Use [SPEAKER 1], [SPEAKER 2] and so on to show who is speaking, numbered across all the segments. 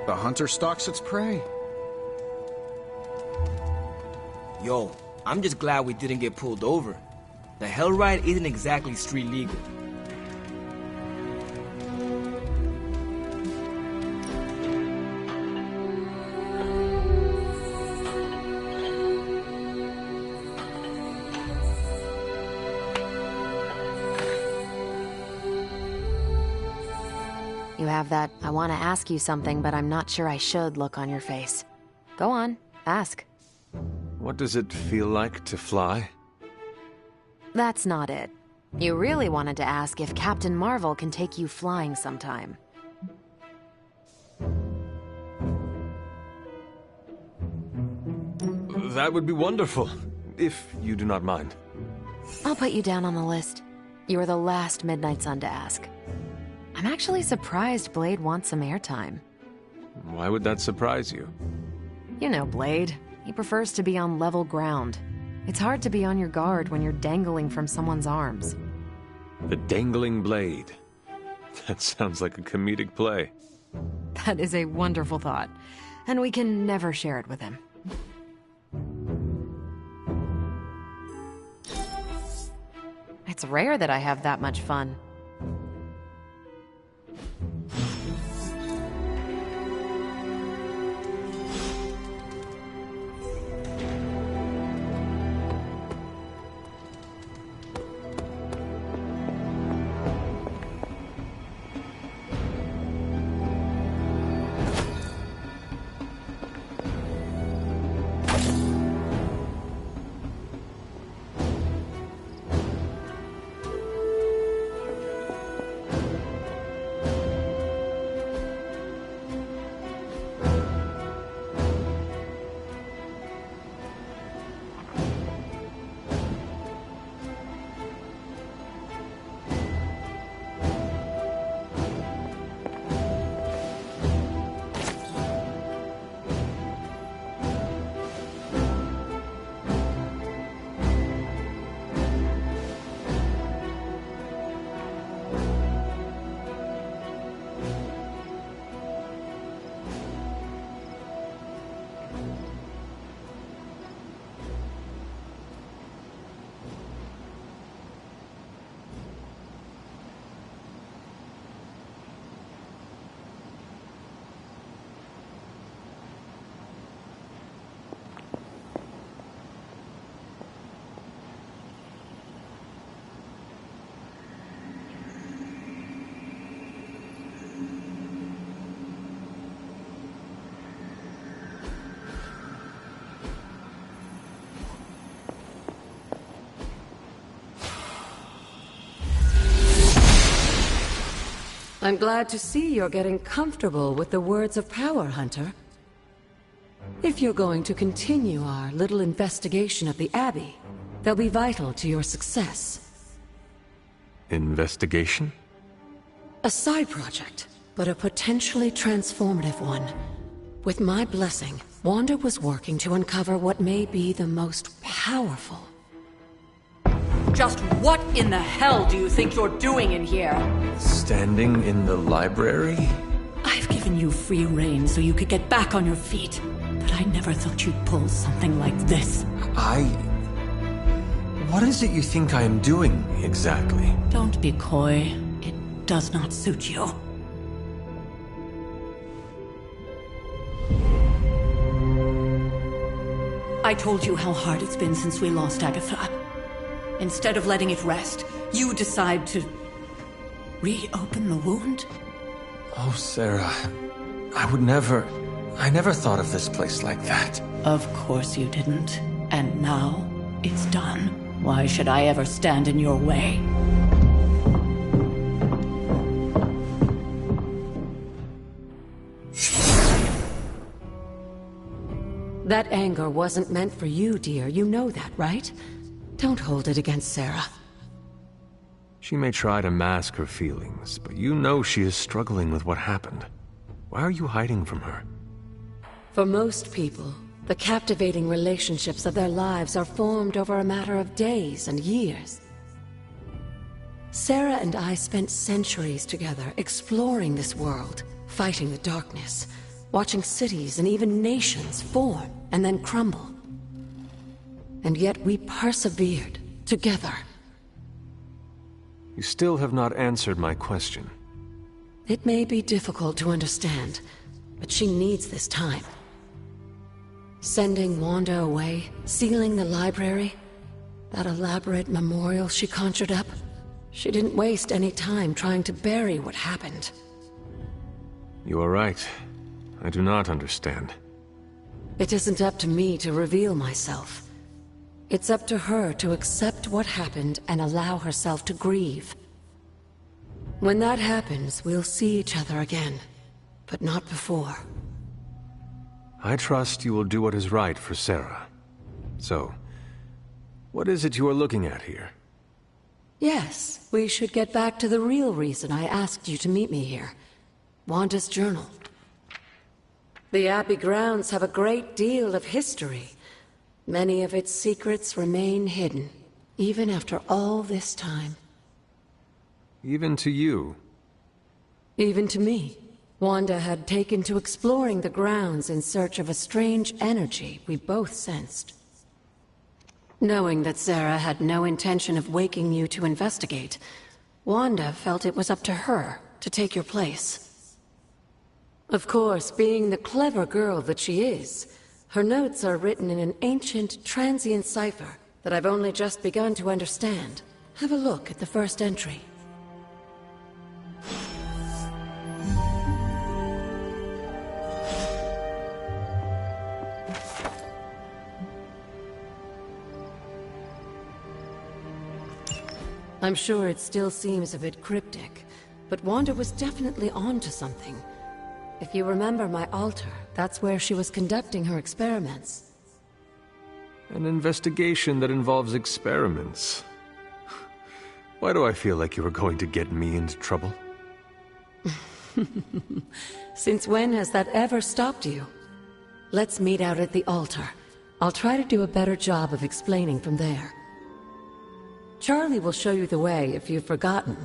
[SPEAKER 1] The hunter stalks its prey.
[SPEAKER 2] Yo, I'm just glad we didn't get pulled over. The Hell Ride isn't exactly street legal.
[SPEAKER 3] You have that I want to ask you something, but I'm not sure I should look on your face. Go on, ask.
[SPEAKER 4] What does it feel like to fly?
[SPEAKER 3] That's not it. You really wanted to ask if Captain Marvel can take you flying sometime.
[SPEAKER 4] That would be wonderful, if you do not mind.
[SPEAKER 3] I'll put you down on the list. You were the last Midnight Sun to ask. I'm actually surprised Blade wants some airtime.
[SPEAKER 4] Why would that surprise you?
[SPEAKER 3] You know Blade. He prefers to be on level ground. It's hard to be on your guard when you're dangling from someone's arms.
[SPEAKER 4] The Dangling Blade. That sounds like a comedic play.
[SPEAKER 3] That is a wonderful thought, and we can never share it with him. It's rare that I have that much fun.
[SPEAKER 5] I'm glad to see you're getting comfortable with the words of power, Hunter. If you're going to continue our little investigation of the Abbey, they'll be vital to your success.
[SPEAKER 4] Investigation?
[SPEAKER 5] A side project, but a potentially transformative one. With my blessing, Wanda was working to uncover what may be the most powerful.
[SPEAKER 6] Just what in the hell do you think you're doing in here?
[SPEAKER 4] Standing in the library?
[SPEAKER 6] I've given you free rein so you could get back on your feet. But I never thought you'd pull something like this.
[SPEAKER 4] What is it you think I am doing, exactly?
[SPEAKER 6] Don't be coy. It does not suit you. I told you how hard it's been since we lost Agatha. Instead of letting it rest, you decide to reopen the wound?
[SPEAKER 4] Oh, Sarah. I never thought of this place like that.
[SPEAKER 6] Of course you didn't. And now, it's done. Why should I ever stand in your way?
[SPEAKER 5] That anger wasn't meant for you, dear. You know that, right? Don't hold it against Sarah.
[SPEAKER 4] She may try to mask her feelings, but you know she is struggling with what happened. Why are you hiding from her?
[SPEAKER 5] For most people, the captivating relationships of their lives are formed over a matter of days and years. Sarah and I spent centuries together exploring this world, fighting the darkness. watching cities and even nations form and then crumble. And yet we persevered, together.
[SPEAKER 4] You still have not answered my question.
[SPEAKER 5] It may be difficult to understand, but she needs this time. Sending Wanda away, sealing the library, that elaborate memorial she conjured up, she didn't waste any time trying to bury what happened.
[SPEAKER 4] You are right. I do not understand.
[SPEAKER 5] It isn't up to me to reveal myself. It's up to her to accept what happened and allow herself to grieve. When that happens, we'll see each other again, but not before.
[SPEAKER 4] I trust you will do what is right for Sarah. So, what is it you are looking at here?
[SPEAKER 5] Yes, we should get back to the real reason I asked you to meet me here. Wanda's journal. The Abbey grounds have a great deal of history. Many of its secrets remain hidden, even after all this time.
[SPEAKER 4] Even to you?
[SPEAKER 5] Even to me. Wanda had taken to exploring the grounds in search of a strange energy we both sensed. Knowing that Sarah had no intention of waking you to investigate, Wanda felt it was up to her to take your place. Of course, being the clever girl that she is, her notes are written in an ancient, transient cipher that I've only just begun to understand. Have a look at the first entry. I'm sure it still seems a bit cryptic, but Wanda was definitely onto something. If you remember my altar, that's where she was conducting her experiments.
[SPEAKER 4] An investigation that involves experiments. Why do I feel like you are going to get me into trouble?
[SPEAKER 5] Since when has that ever stopped you? Let's meet out at the altar. I'll try to do a better job of explaining from there. Charlie will show you the way if you've forgotten.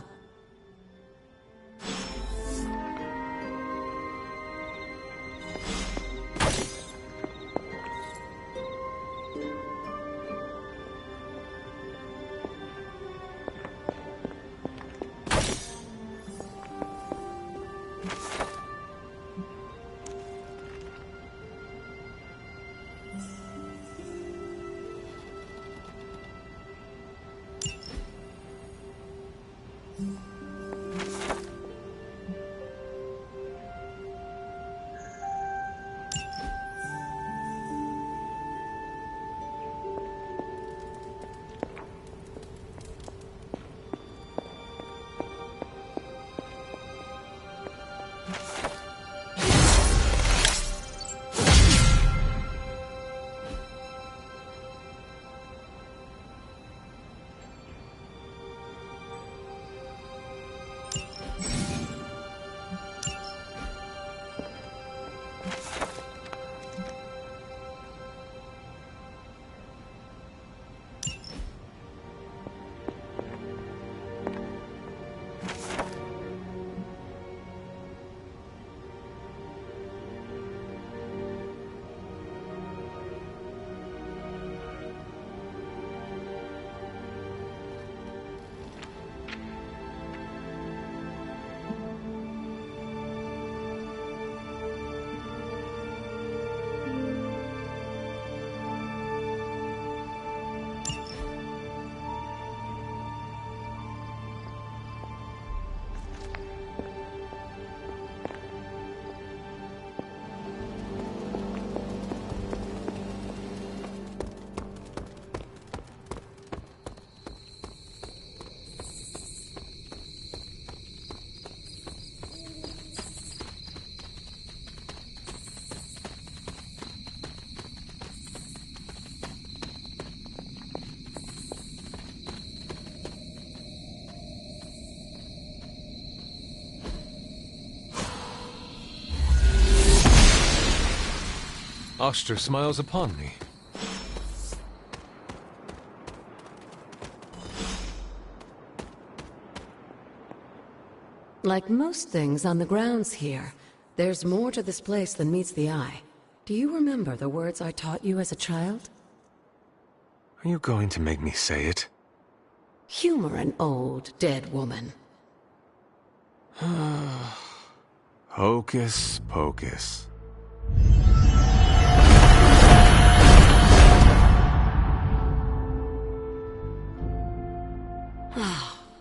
[SPEAKER 4] Oster smiles upon me.
[SPEAKER 5] Like most things on the grounds here, There's more to this place than meets the eye. Do you remember the words I taught you as a child?
[SPEAKER 4] Are you going to make me say it?
[SPEAKER 5] Humor an old, dead woman.
[SPEAKER 4] Hocus pocus.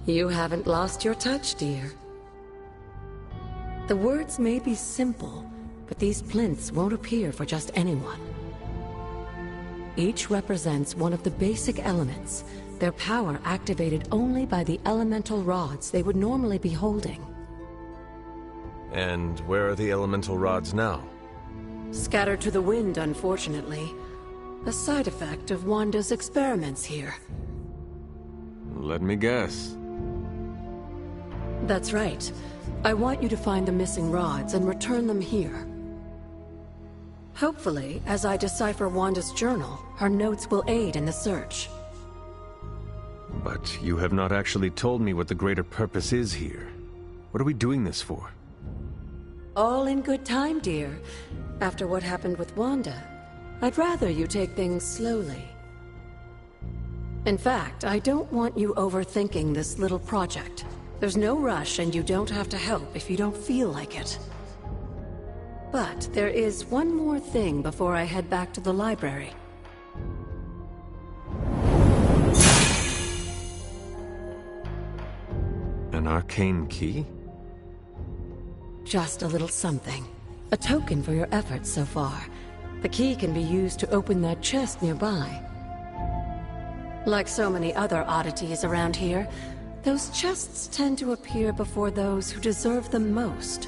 [SPEAKER 5] You haven't lost your touch, dear. The words may be simple, but these plinths won't appear for just anyone. Each represents one of the basic elements, their power activated only by the elemental rods they would normally be holding.
[SPEAKER 4] And where are the elemental rods now?
[SPEAKER 5] Scattered to the wind, unfortunately. A side effect of Wanda's experiments here.
[SPEAKER 4] Let me guess.
[SPEAKER 5] That's right. I want you to find the missing rods and return them here. Hopefully, as I decipher Wanda's journal, her notes will aid in the search.
[SPEAKER 4] But you have not actually told me what the greater purpose is here. What are we doing this for?
[SPEAKER 5] All in good time, dear. After what happened with Wanda, I'd rather you take things slowly. In fact, I don't want you overthinking this little project. There's no rush, and you don't have to help if you don't feel like it. But there is one more thing before I head back to the library.
[SPEAKER 4] An arcane key?
[SPEAKER 5] Just a little something. A token for your efforts so far. The key can be used to open that chest nearby. Like so many other oddities around here, those chests tend to appear before those who deserve them most.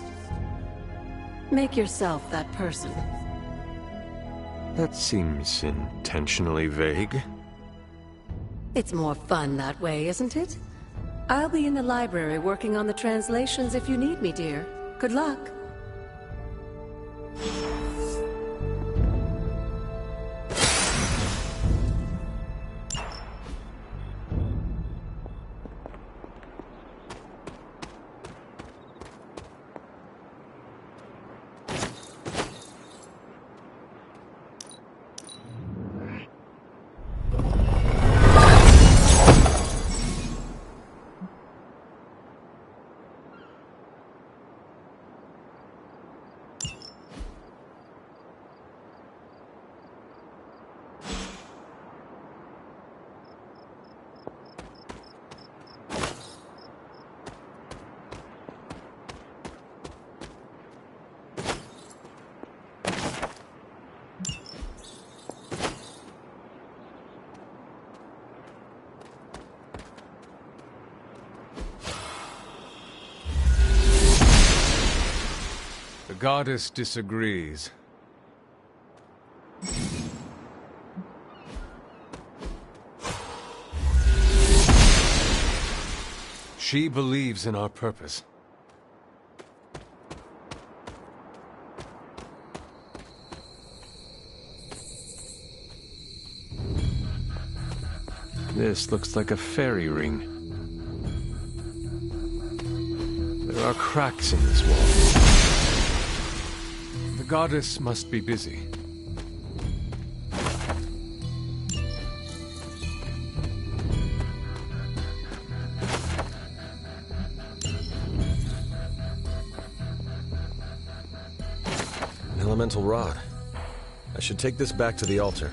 [SPEAKER 5] Make yourself that person.
[SPEAKER 4] That seems intentionally vague.
[SPEAKER 5] It's more fun that way, isn't it? I'll be in the library working on the translations if you need me, dear. Good luck.
[SPEAKER 4] The goddess disagrees. She believes in our purpose. This looks like a fairy ring. There are cracks in this wall. The goddess must be busy.
[SPEAKER 1] An elemental rod. I should take this back to the altar.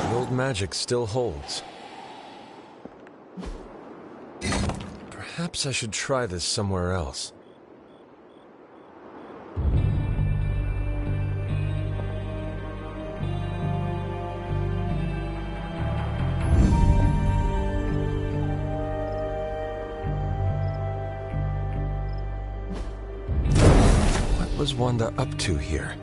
[SPEAKER 1] The old magic still holds. Perhaps I should try this somewhere else. What was Wanda up to here?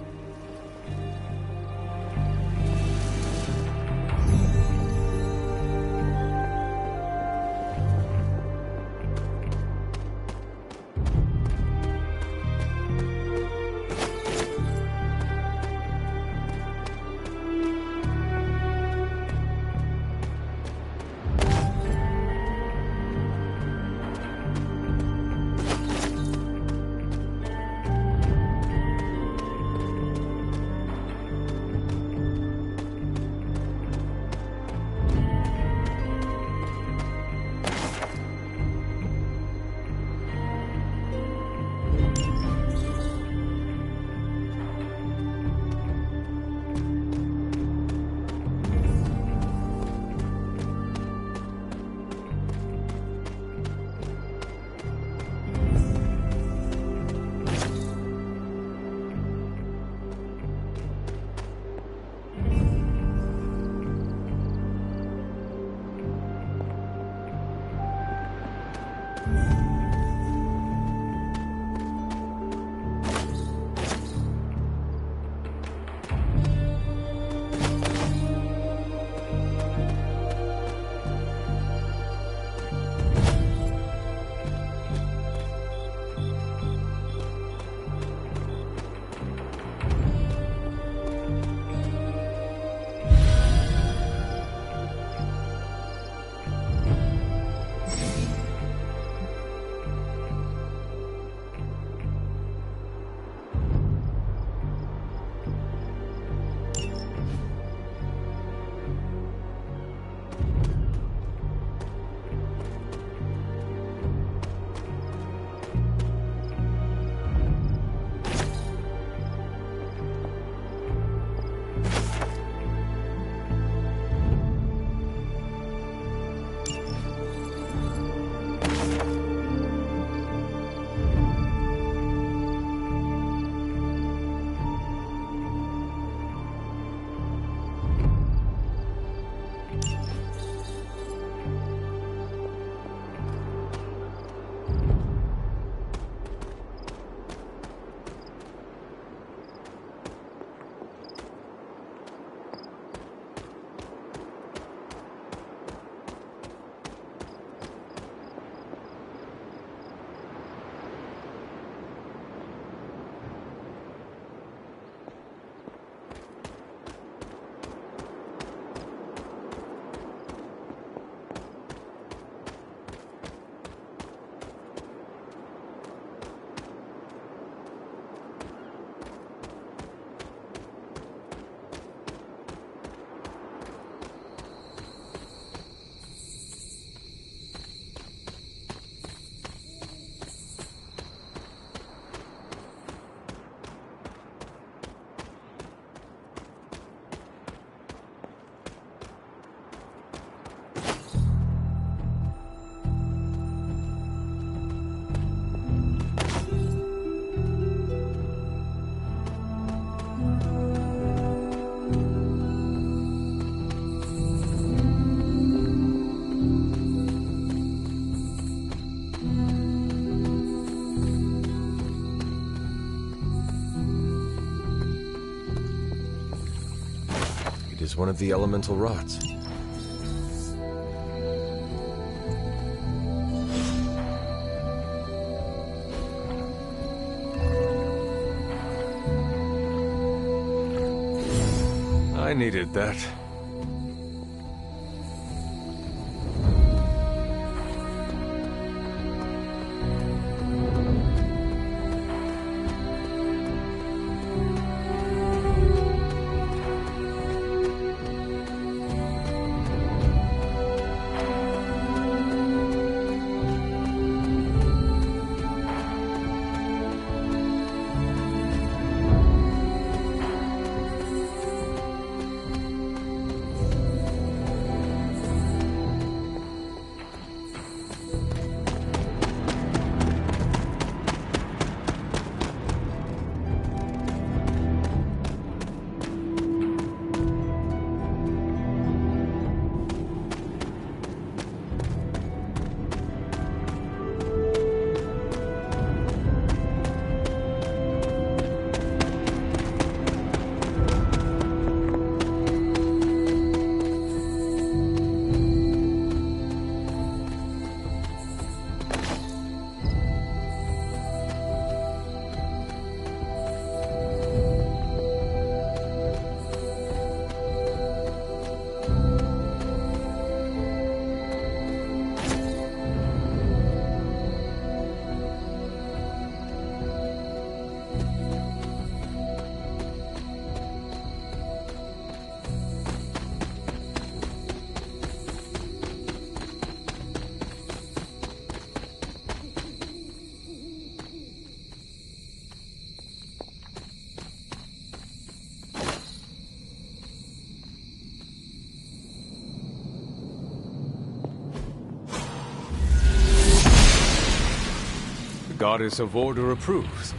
[SPEAKER 1] One of the elemental rods.
[SPEAKER 4] I needed that. Goddess of Order approves.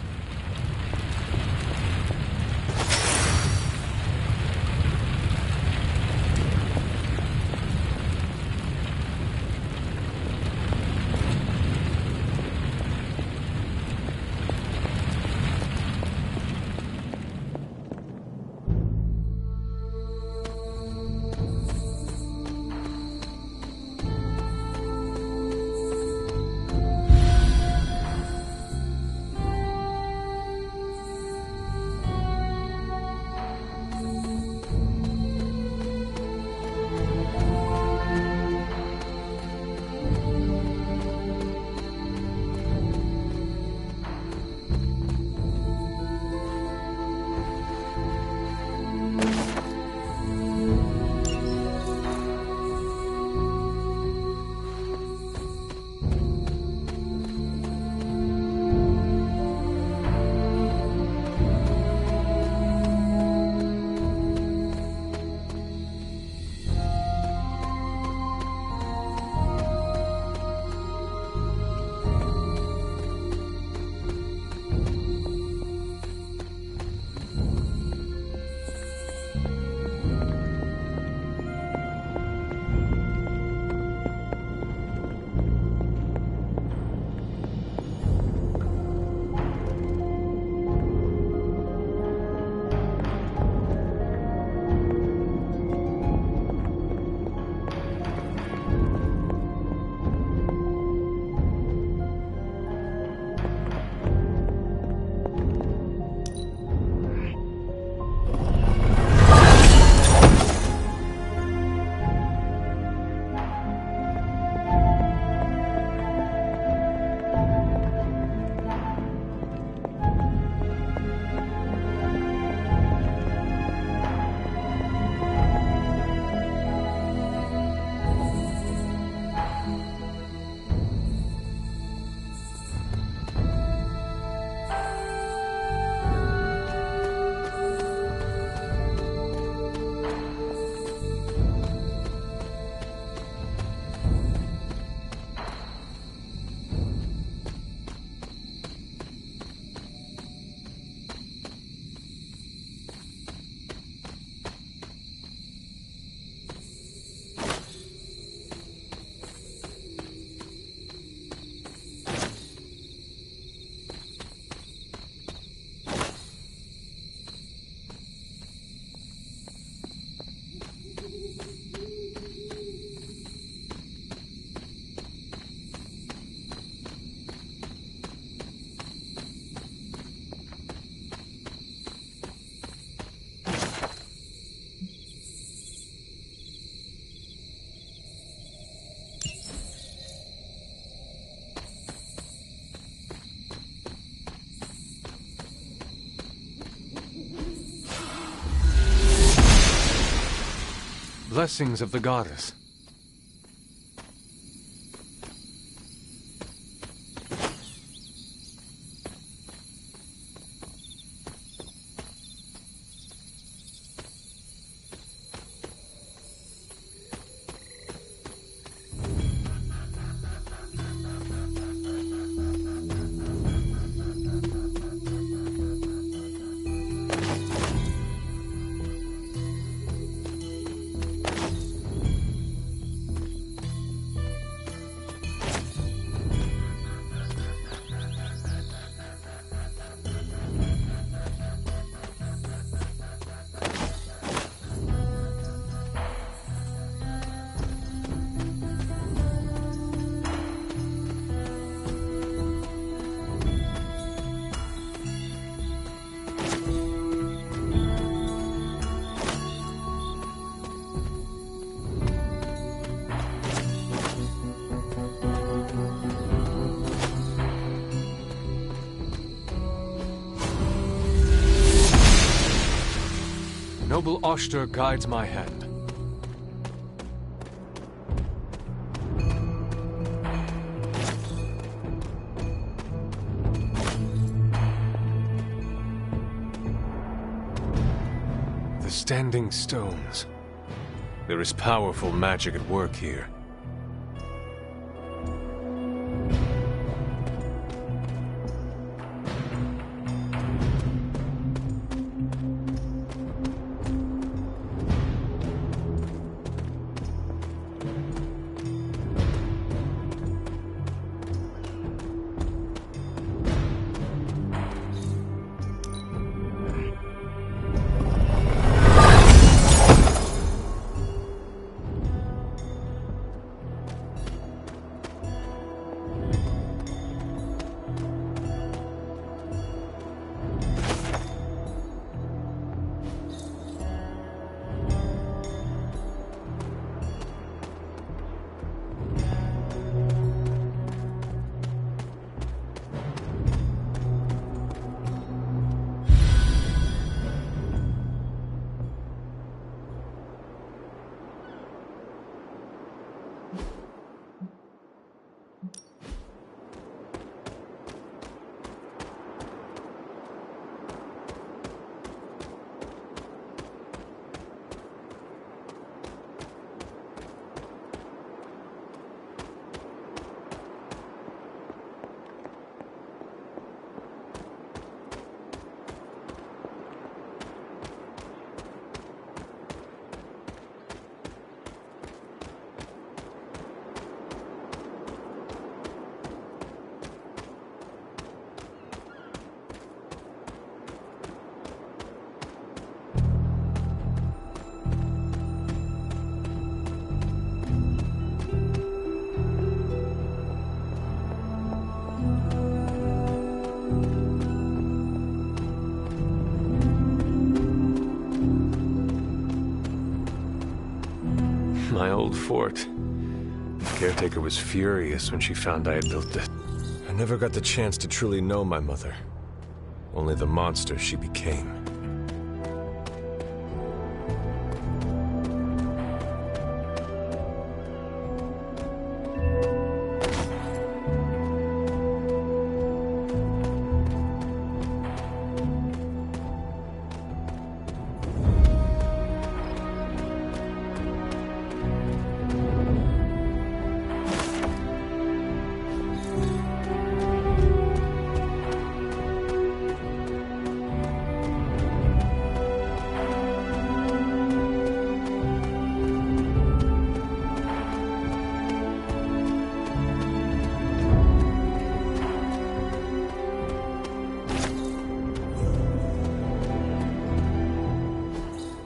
[SPEAKER 4] Blessings of the goddess. Noble Oshter guides my hand. The Standing Stones. There is powerful magic at work here. My old fort. The caretaker was furious when she found I had built it.
[SPEAKER 1] I never got the chance to truly know my mother. Only the monster she became.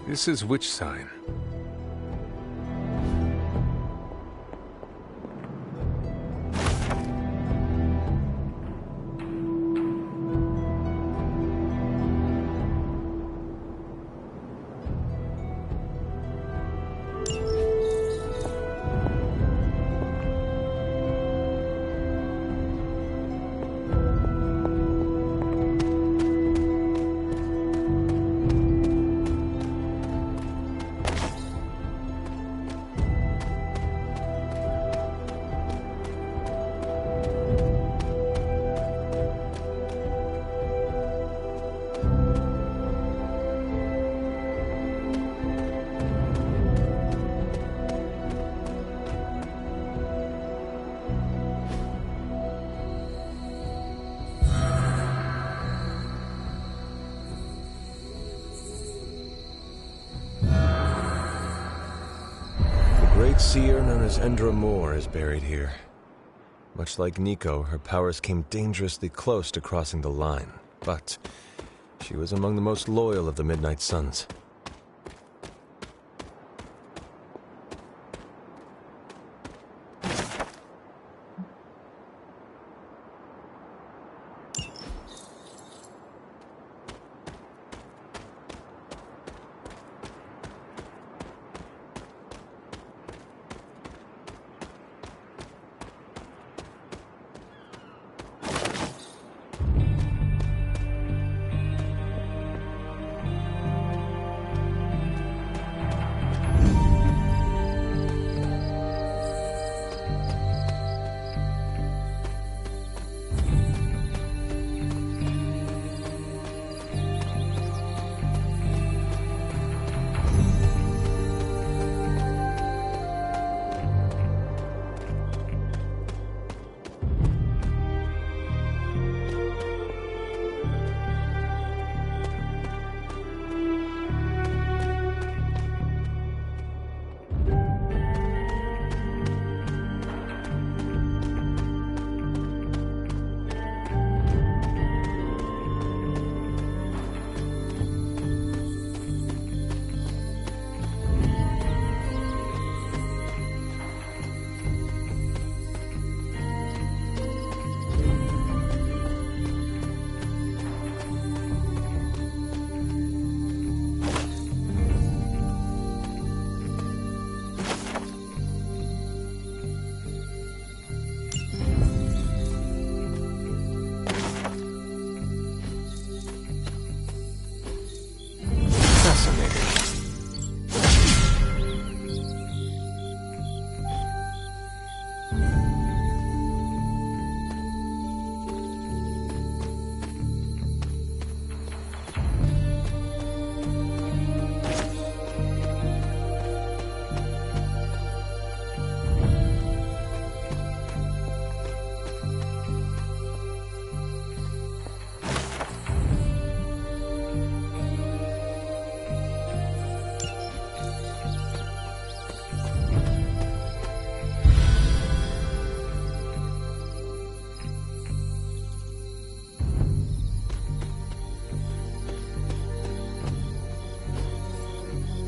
[SPEAKER 4] This is which sign? The great seer known as Endra Mor is buried here. Much like Nico, her powers came dangerously close to crossing the line, but she was among the most loyal of the Midnight Suns.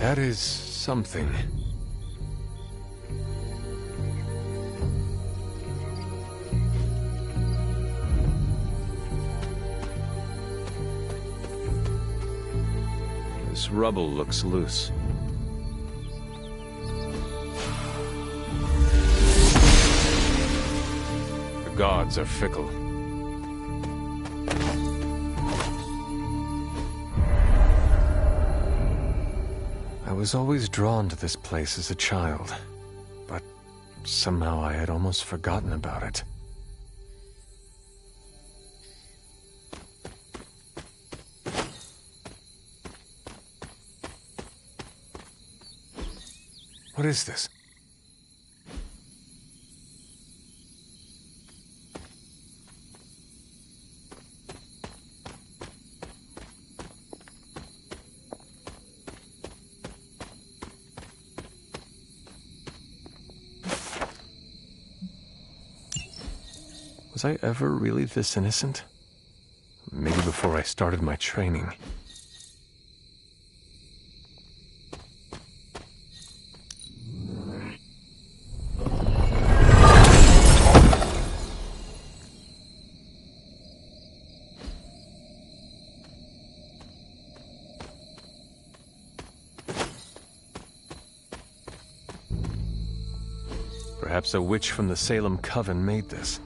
[SPEAKER 4] That is something. This rubble looks loose.
[SPEAKER 1] gods are fickle. I was always drawn to this place as a child, but somehow I had almost forgotten about it. What is this? Was I ever really this innocent? Maybe before I started my training. Perhaps a witch from the Salem Coven made this.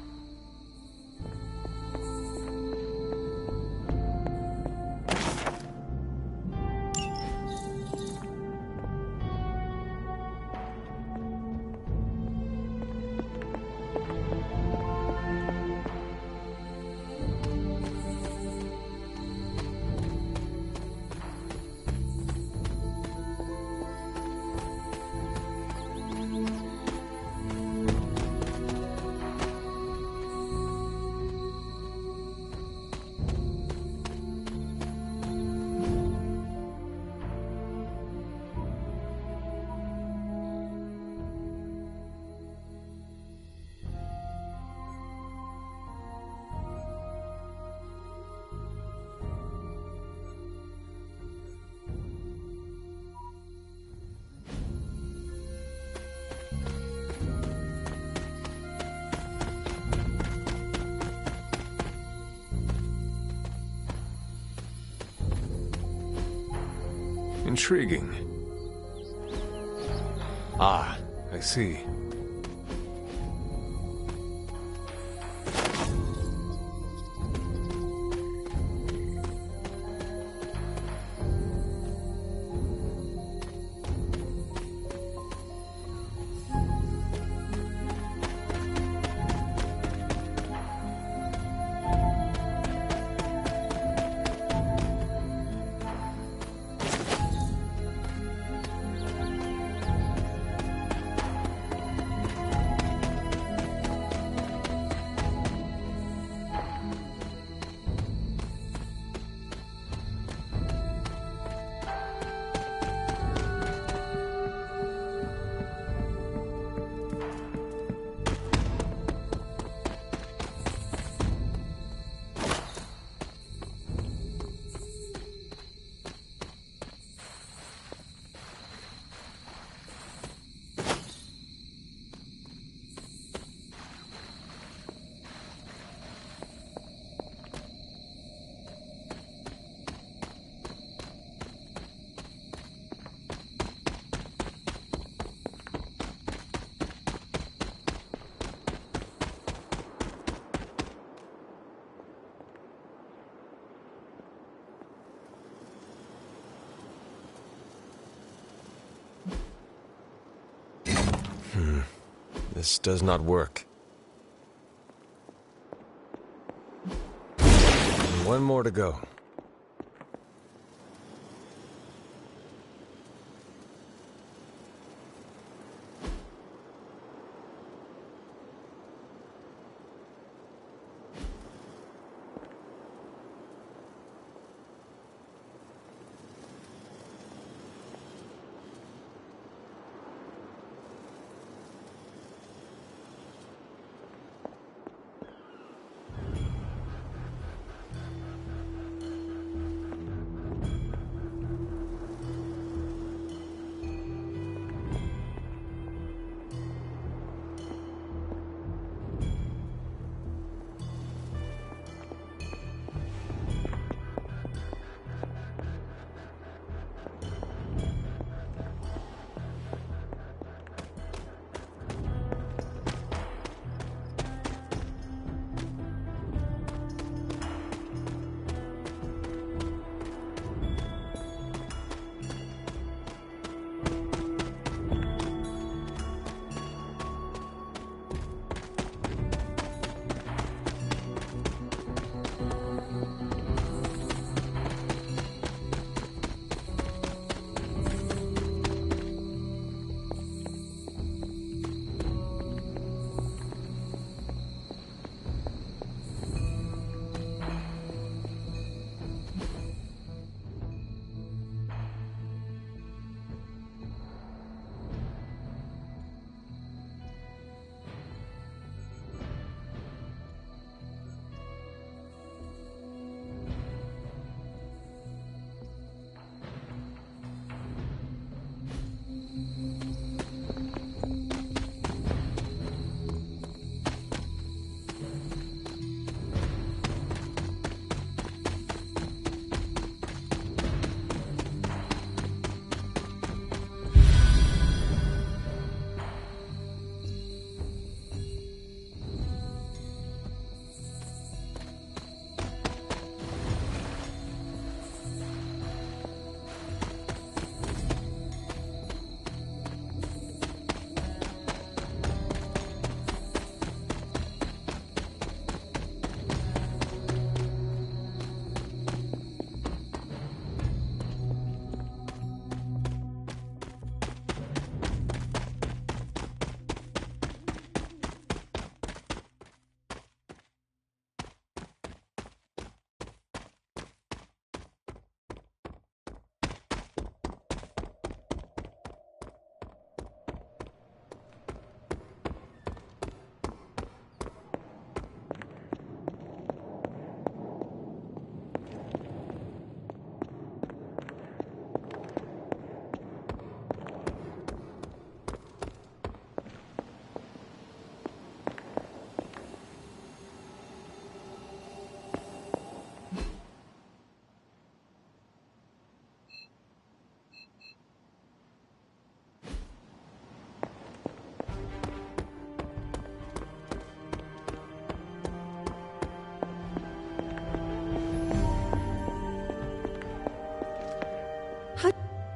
[SPEAKER 1] Intriguing. Ah, I see. This does not work. One more to go.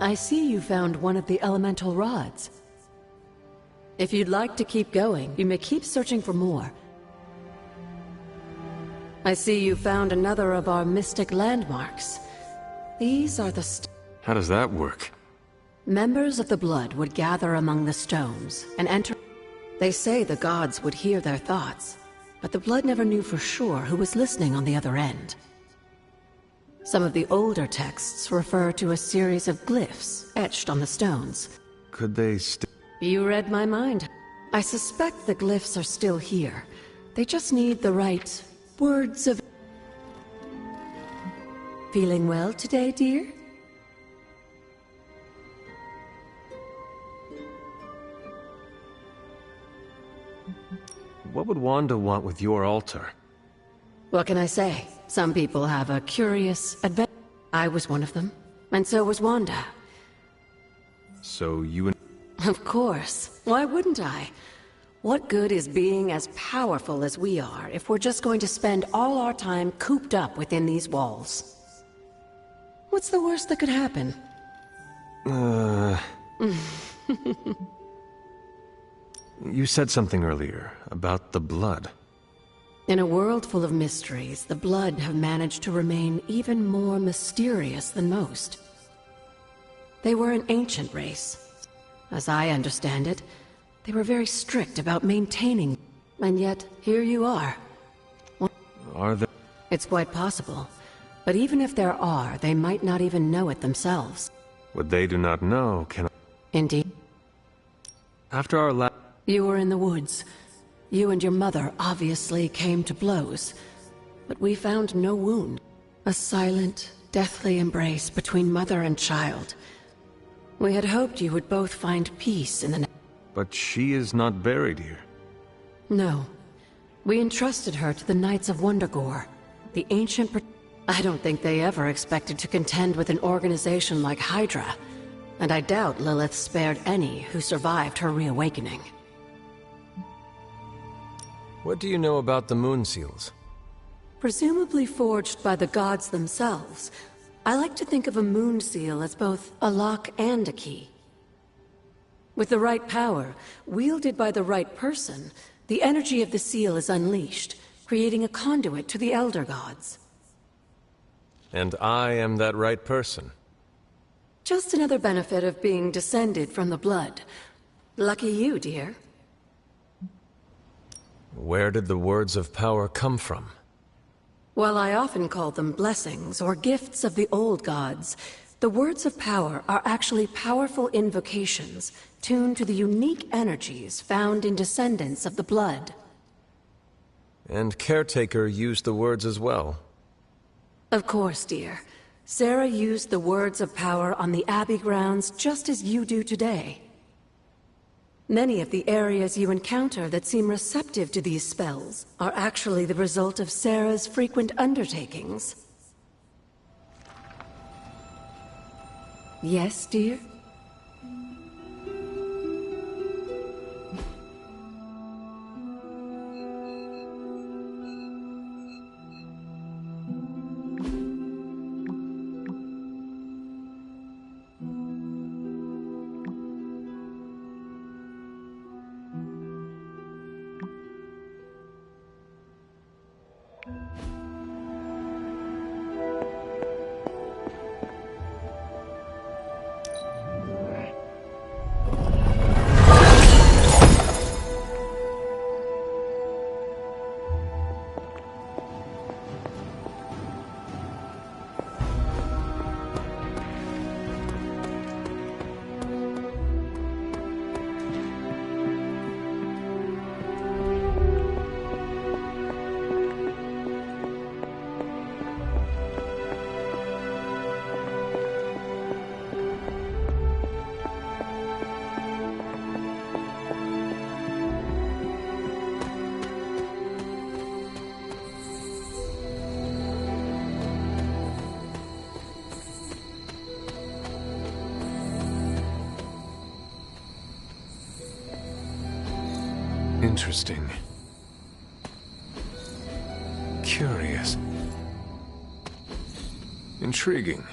[SPEAKER 5] I see you found one of the elemental rods. If you'd like to keep going, you may keep searching for more. I see you found another of our mystic landmarks. These are the
[SPEAKER 1] How does that work?
[SPEAKER 5] members of the Blood would gather among the stones and enter. They say the gods would hear their thoughts, but the Blood never knew for sure who was listening on the other end. Some of the older texts refer to a series of glyphs etched on the stones.
[SPEAKER 1] Could they
[SPEAKER 5] You read my mind. I suspect the glyphs are still here. They just need the right words of... Feeling well today, dear?
[SPEAKER 1] What would Wanda want with your altar?
[SPEAKER 5] What can I say? Some people have a curious adventure. I was one of them, and so was Wanda.
[SPEAKER 1] So you and...
[SPEAKER 5] Of course. Why wouldn't I? What good is being as powerful as we are if we're just going to spend all our time cooped up within these walls? What's the worst that could happen?
[SPEAKER 1] You said something earlier about the blood.
[SPEAKER 5] In a world full of mysteries, the Blood have managed to remain even more mysterious than most. They were an ancient race. As I understand it, they were very strict about maintaining, and yet here you are.
[SPEAKER 1] Are there...
[SPEAKER 5] It's quite possible. But even if there are, they might not even know it themselves.
[SPEAKER 1] What they do not know can...
[SPEAKER 5] Indeed.
[SPEAKER 1] After our last...
[SPEAKER 5] You were in the woods. You and your mother obviously came to blows. But we found no wound. A silent, deathly embrace between mother and child. We had hoped you would both find peace in the...
[SPEAKER 1] But she is not buried here.
[SPEAKER 5] No. We entrusted her to the Knights of Wundagore, the ancient... I don't think they ever expected to contend with an organization like Hydra, and I doubt Lilith spared any who survived her reawakening.
[SPEAKER 4] What do you know about the Moon Seals?
[SPEAKER 5] Presumably forged by the gods themselves, I like to think of a moon seal as both a lock and a key. With the right power, wielded by the right person, the energy of the seal is unleashed, creating a conduit to the Elder Gods.
[SPEAKER 4] And I am that right person.
[SPEAKER 5] Just another benefit of being descended from the Blood. Lucky you, dear.
[SPEAKER 4] Where did the words of power come from?
[SPEAKER 5] While I often call them blessings or gifts of the old gods, the words of power are actually powerful invocations tuned to the unique energies found in descendants of the Blood.
[SPEAKER 4] And Caretaker used the words as well.
[SPEAKER 5] Of course, dear. Sarah used the words of power on the Abbey grounds just as you do today. Many of the areas you encounter that seem receptive to these spells are actually the result of Sarah's frequent undertakings. Yes, dear?
[SPEAKER 1] Interesting. Curious. Intriguing.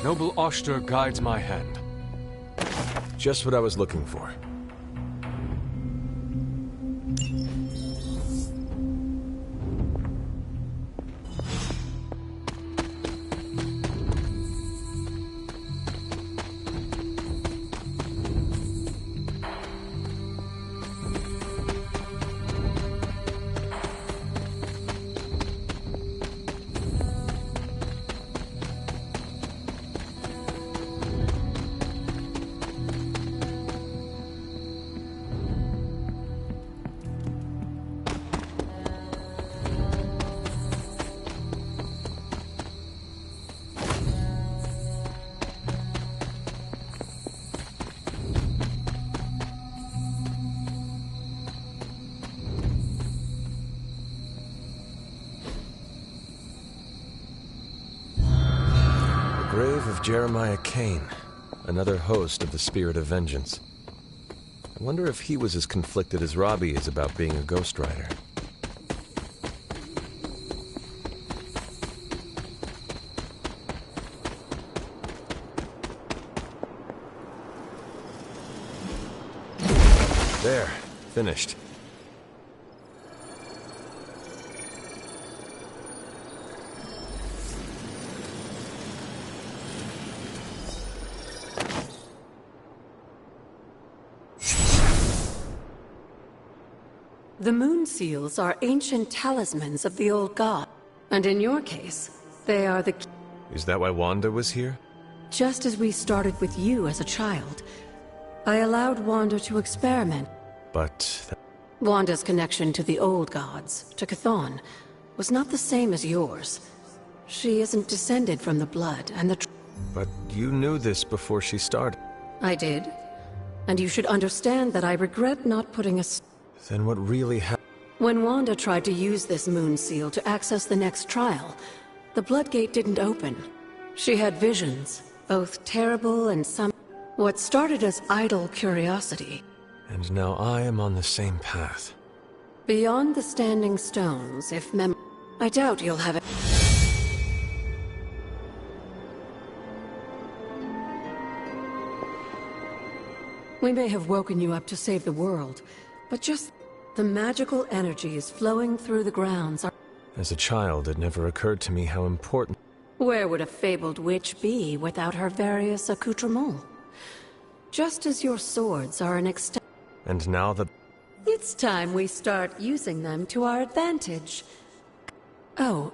[SPEAKER 1] Noble Oshter guides my hand.
[SPEAKER 4] Just what I was looking for. Grave of Jeremiah Kane, another host of the Spirit of Vengeance. I wonder if he was as conflicted as Robbie is about being a Ghost Rider. There, finished.
[SPEAKER 5] The moon seals are ancient talismans of the old god. And in your case, they are the...
[SPEAKER 4] Is that why Wanda was here?
[SPEAKER 5] Just as we started with you as a child, I allowed Wanda to experiment.
[SPEAKER 4] But...
[SPEAKER 5] Wanda's connection to the old gods, to Chthon, was not the same as yours. She isn't descended from the blood, and the...
[SPEAKER 4] But you knew this before she started.
[SPEAKER 5] I did. And you should understand that I regret not putting a...
[SPEAKER 4] Then what really happened?
[SPEAKER 5] When Wanda tried to use this moon seal to access the next trial, the Bloodgate didn't open. She had visions, both terrible and some... What started as idle curiosity.
[SPEAKER 4] And now I am on the same path.
[SPEAKER 5] Beyond the Standing Stones, if I doubt you'll have it. We may have woken you up to save the world, but just... The magical energies flowing through the grounds are...
[SPEAKER 4] As a child, it never occurred to me how important...
[SPEAKER 5] Where would a fabled witch be without her various accoutrements? Just as your swords are an extent...
[SPEAKER 4] And now the...
[SPEAKER 5] It's time we start using them to our advantage. Oh.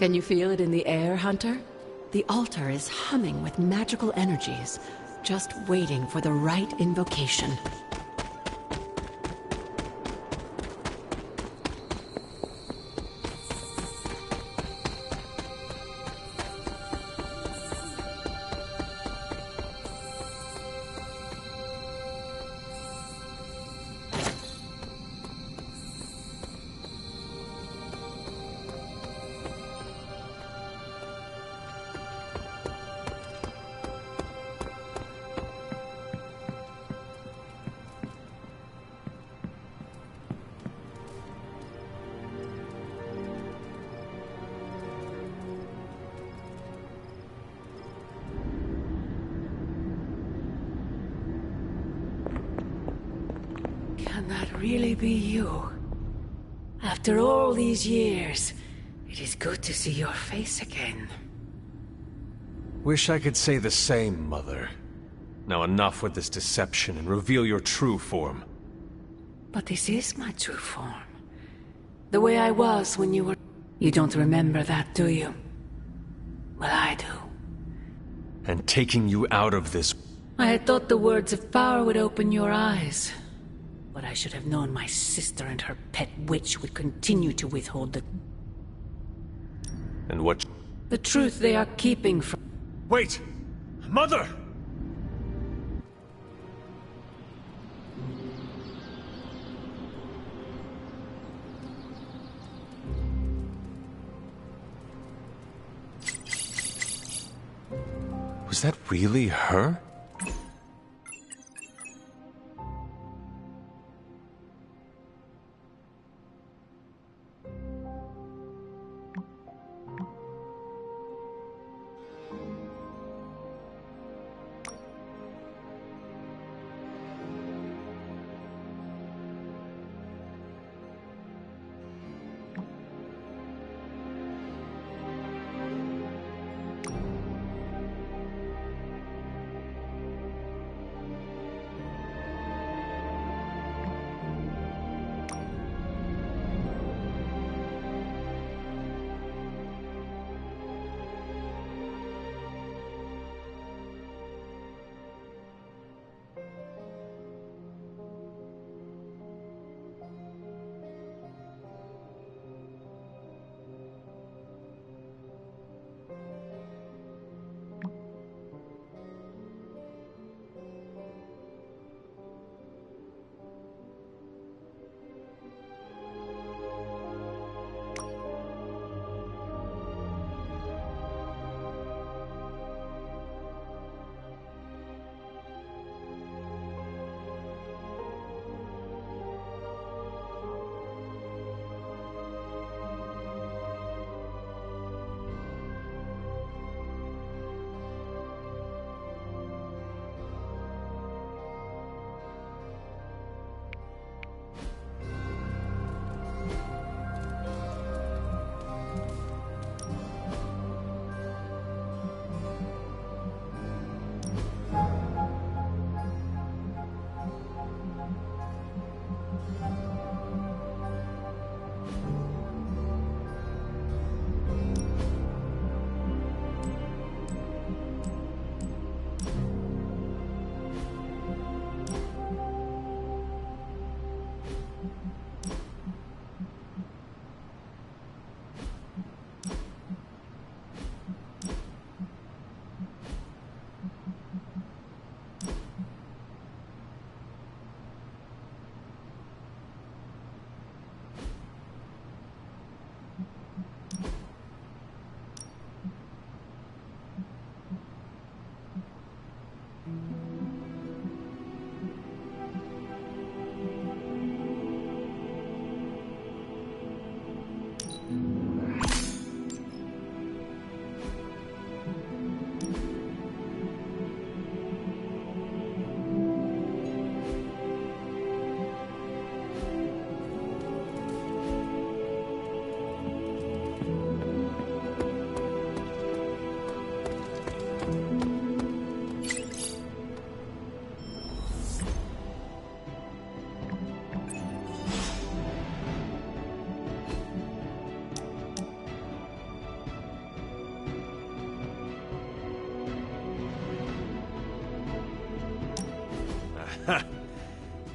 [SPEAKER 5] Can you feel it in the air, Hunter? The altar is humming with magical energies, just waiting for the right invocation.
[SPEAKER 6] Can that really be you? After all these years, it is good to see your face again.
[SPEAKER 1] Wish I could say the same, Mother. Now enough with this deception and reveal your true form.
[SPEAKER 6] But this is my true form. The way I was when you were... You don't remember that, do you? Well, I do.
[SPEAKER 1] And taking you out of this...
[SPEAKER 6] I had thought the words of power would open your eyes. But I should have known my sister and her pet witch would continue to withhold the...
[SPEAKER 1] And what...
[SPEAKER 6] The truth they are keeping from...
[SPEAKER 1] Wait! Mother! Was that really her?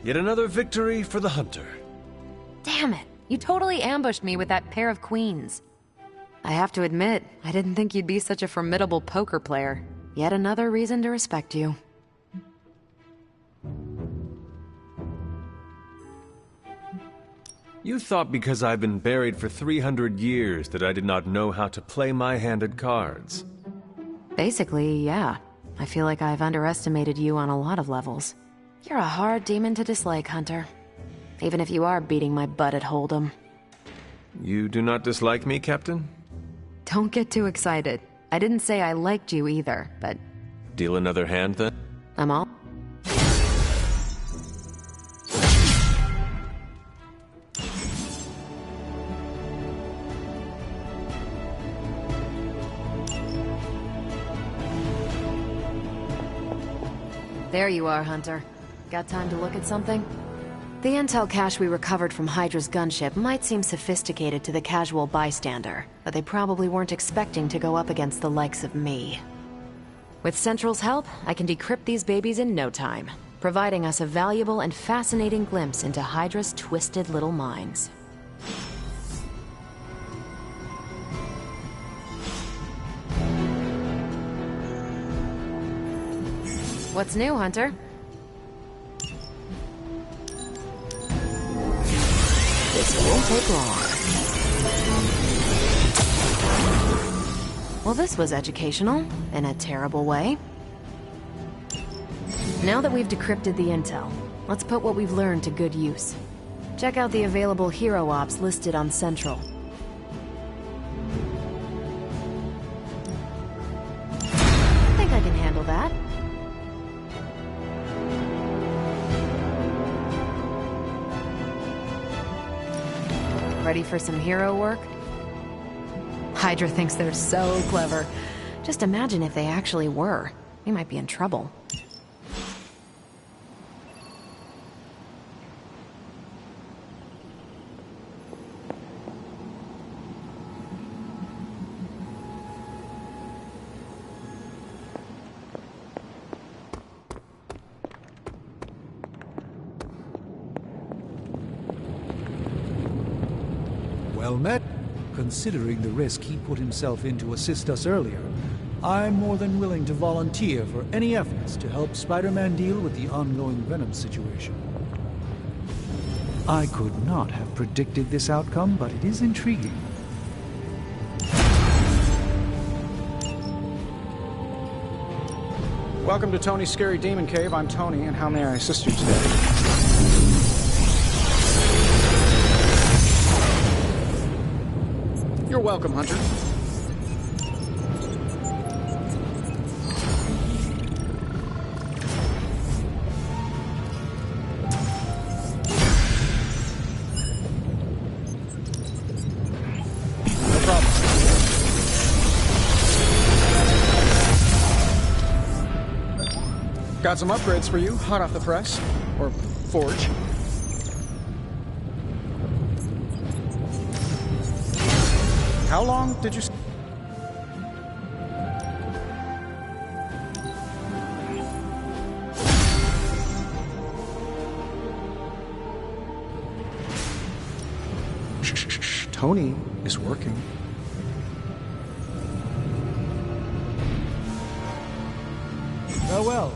[SPEAKER 4] Yet another victory for the hunter.
[SPEAKER 3] Damn it. You totally ambushed me with that pair of queens. I have to admit, I didn't think you'd be such a formidable poker player. Yet another reason to respect you.
[SPEAKER 4] You thought because I've been buried for 300 years that I did not know how to play my hand at cards.
[SPEAKER 3] Basically, yeah. I feel like I've underestimated you on a lot of levels. You're a hard demon to dislike, Hunter. Even if you are beating my butt at Hold'em.
[SPEAKER 4] You do not dislike me, Captain?
[SPEAKER 3] Don't get too excited. I didn't say I liked you either, but...
[SPEAKER 4] Deal another hand, then?
[SPEAKER 3] I'm all... There you are, Hunter. Got time to look at something? The intel cache we recovered from Hydra's gunship might seem sophisticated to the casual bystander, but they probably weren't expecting to go up against the likes of me. With Central's help, I can decrypt these babies in no time, providing us a valuable and fascinating glimpse into Hydra's twisted little minds. What's new, Hunter? This won't take long. Well, this was educational, in a terrible way. Now that we've decrypted the intel, let's put what we've learned to good use. Check out the available hero ops listed on Central. I think I can handle that. Ready for some hero work? Hydra thinks they're so clever. Just imagine if they actually were. We might be in trouble.
[SPEAKER 7] Well met. Considering the risk he put himself in to assist us earlier, I'm more than willing to volunteer for any efforts to help Spider-Man deal with the ongoing Venom situation. I could not have predicted this outcome, but it is intriguing.
[SPEAKER 8] Welcome to Tony's Scary Demon Cave. I'm Tony, and how may I assist you today? You're welcome, Hunter. No problem. Got some upgrades for you, hot off the press. Or forge. How long did you... Shh. Tony is working.
[SPEAKER 7] Farewell.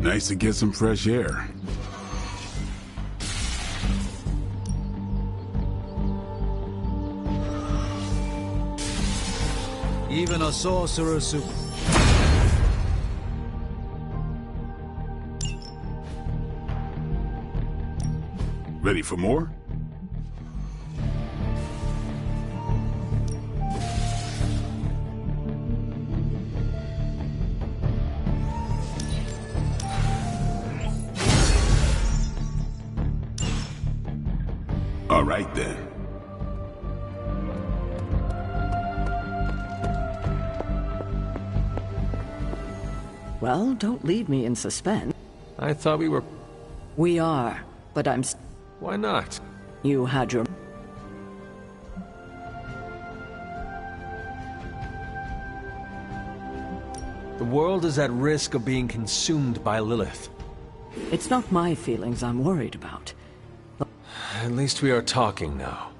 [SPEAKER 9] Nice to get some fresh air.
[SPEAKER 7] Even a sorcerer super.
[SPEAKER 9] Ready for more? All right then.
[SPEAKER 5] Well, don't leave me in suspense.
[SPEAKER 4] I thought we were...
[SPEAKER 5] We are, but
[SPEAKER 4] Why not?
[SPEAKER 5] You had your...
[SPEAKER 4] The world is at risk of being consumed by Lilith.
[SPEAKER 5] It's not my feelings I'm worried about.
[SPEAKER 4] At least we are talking now.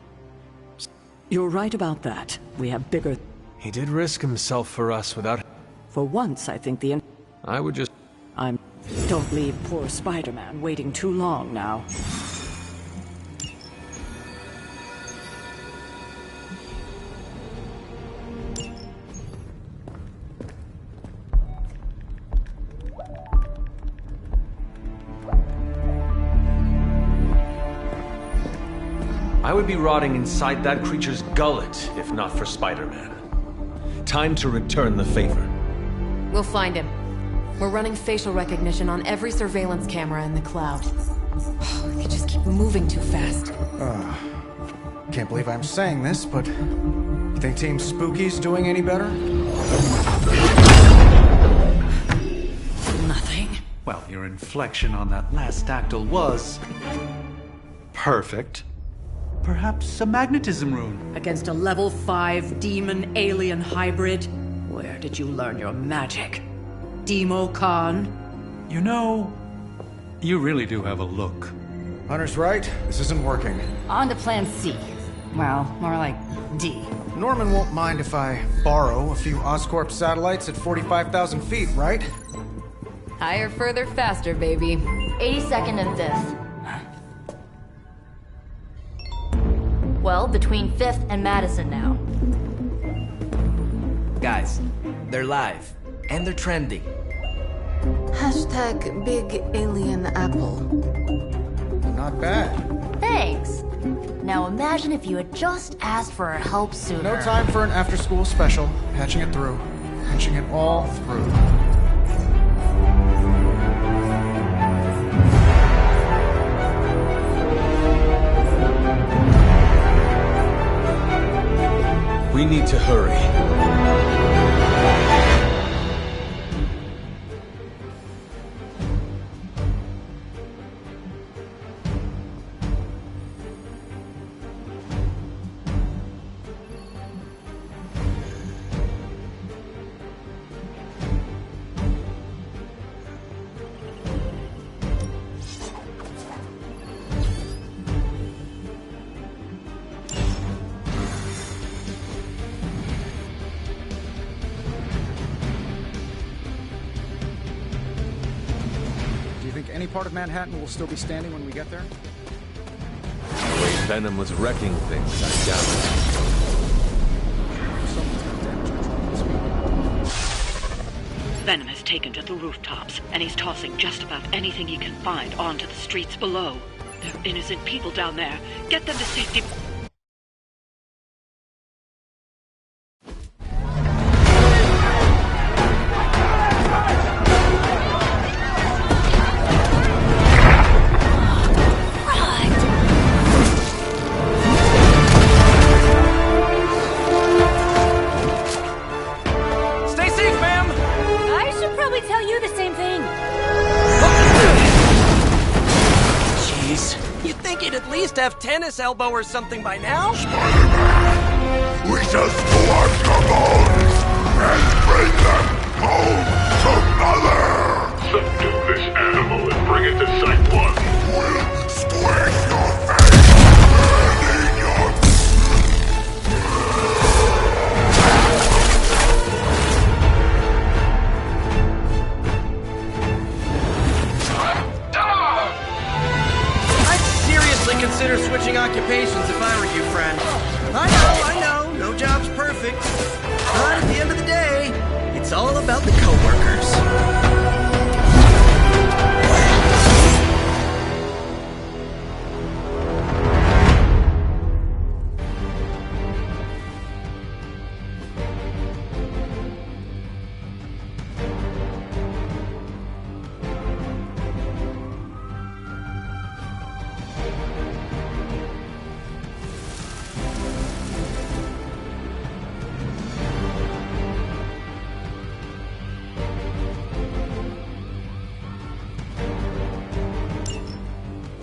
[SPEAKER 5] You're right about that. We have bigger...
[SPEAKER 4] He did risk himself for us without...
[SPEAKER 5] For once, I think the...
[SPEAKER 4] I would just...
[SPEAKER 5] Don't leave poor Spider-Man waiting too long now.
[SPEAKER 4] I would be rotting inside that creature's gullet if not for Spider-Man. Time to return the favor.
[SPEAKER 3] We'll find him. We're running facial recognition on every surveillance camera in the cloud. They just keep moving too fast.
[SPEAKER 8] Can't believe I'm saying this, but you think Team Spooky's doing any better?
[SPEAKER 6] Nothing.
[SPEAKER 7] Well, your inflection on that last dactyl was... perfect. Perhaps a magnetism rune.
[SPEAKER 6] Against a level 5 demon alien hybrid? Where did you learn your magic? Demo Khan?
[SPEAKER 7] You know, you really do have a look.
[SPEAKER 8] Hunter's right. This isn't working.
[SPEAKER 10] On to plan C. Well, more like D.
[SPEAKER 8] Norman won't mind if I borrow a few Oscorp satellites at 45,000 feet, right?
[SPEAKER 3] Higher, further, faster, baby.
[SPEAKER 10] 82nd and 5th. Well, between 5th and Madison now.
[SPEAKER 2] Guys, they're live. And they're trending.
[SPEAKER 3] Hashtag Big Alien Apple.
[SPEAKER 8] Not bad.
[SPEAKER 10] Thanks. Now imagine if you had just asked for our help sooner.
[SPEAKER 8] No time for an after-school special. Patching it through. Patching it all through.
[SPEAKER 4] We need to hurry.
[SPEAKER 8] Any part of Manhattan will still be standing when we get there?
[SPEAKER 4] The way Venom was wrecking things, I doubt it.
[SPEAKER 5] Venom has taken to the rooftops, and he's tossing just about anything he can find onto the streets below. There are innocent people down there. Get them to safety.
[SPEAKER 2] Have tennis elbow or something by now?
[SPEAKER 11] Spider-Man, we just collect your bones and bring them home to Mother!
[SPEAKER 12] Subdue this animal and bring it to Site 1.
[SPEAKER 11] We'll squish your face and eat your...
[SPEAKER 13] occupations if I were you, friend. I know, no job's perfect. But at the end of the day, it's all about the coworkers.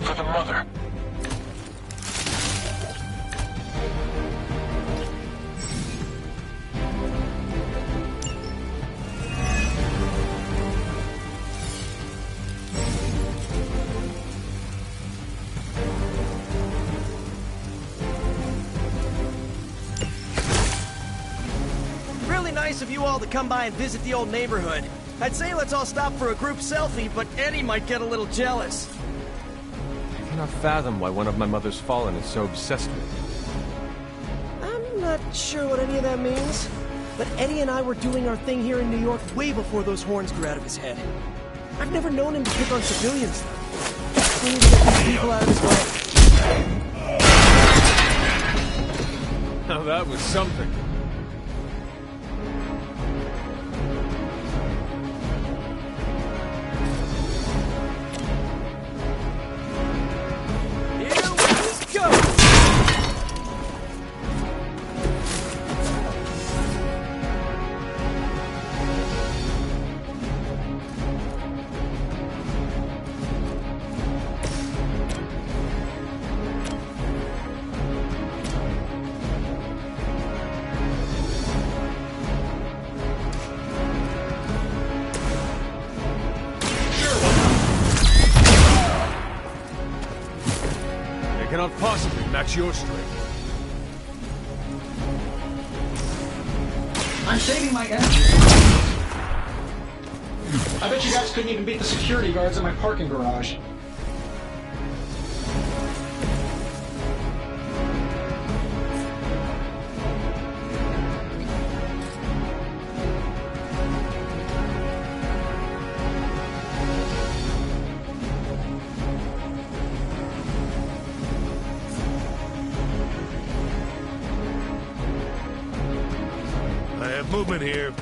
[SPEAKER 1] For the mother.
[SPEAKER 13] Really nice of you all to come by and visit the old neighborhood. I'd say let's all stop for a group selfie, but Eddie might get a little jealous.
[SPEAKER 4] I cannot fathom why one of my mother's fallen is so obsessed with me.
[SPEAKER 13] I'm not sure what any of that means, but Eddie and I were doing our thing here in New York way before those horns grew out of his head. I've never known him to pick on civilians, though. We need to get these people out of his way.
[SPEAKER 4] Now that was something. Cannot possibly match your strength.
[SPEAKER 14] I'm saving my energy. I bet you guys couldn't even beat the security guards in my parking garage.
[SPEAKER 11] Movement here.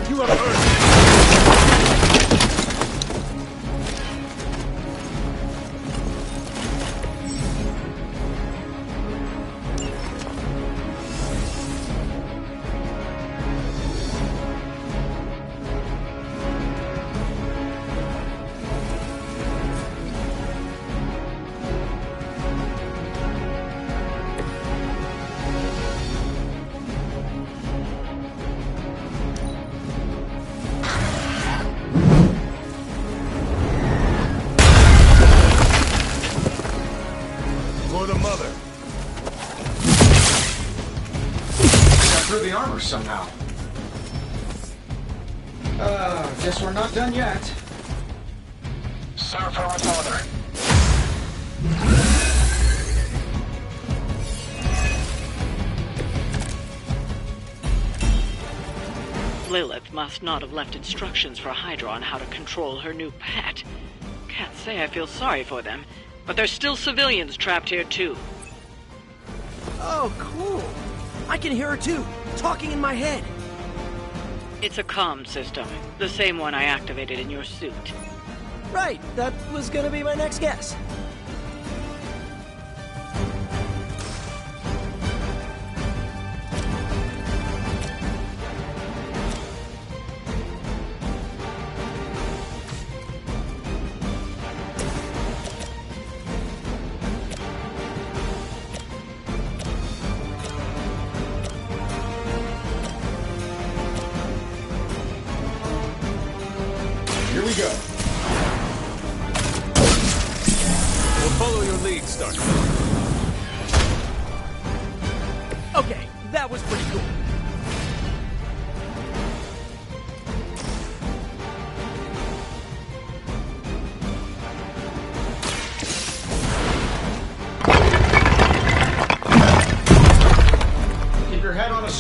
[SPEAKER 11] You have earned it.
[SPEAKER 14] Through the armor somehow. Guess we're not done yet.
[SPEAKER 1] Serve her with honor.
[SPEAKER 15] Lilith must not have left instructions for Hydra on how to control her new pet. Can't say I feel sorry for them, but there's still civilians trapped here too.
[SPEAKER 13] Oh, cool. I can hear her too, talking in my head.
[SPEAKER 15] It's a comm system, the same one I activated in your suit.
[SPEAKER 13] Right, that was gonna be my next guess.
[SPEAKER 14] Here we go.
[SPEAKER 4] We'll follow your lead, Stark.
[SPEAKER 13] Okay, that was pretty cool.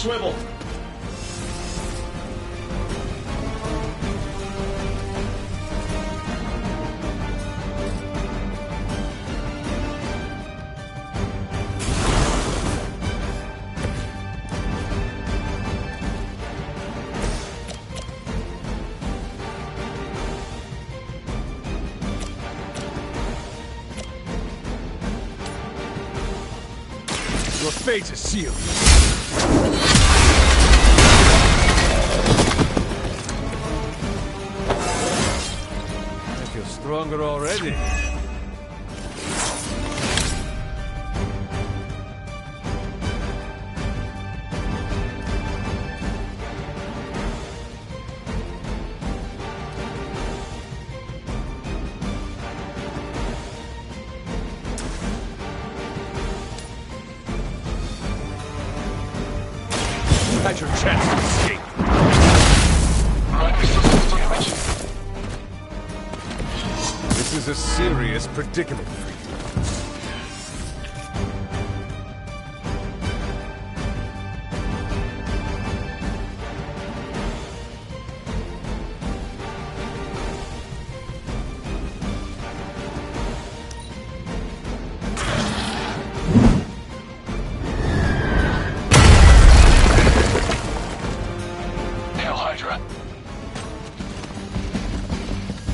[SPEAKER 14] swivel.
[SPEAKER 1] Your fate is sealed. I feel stronger already. Had your chance to escape. This is a serious predicament for you.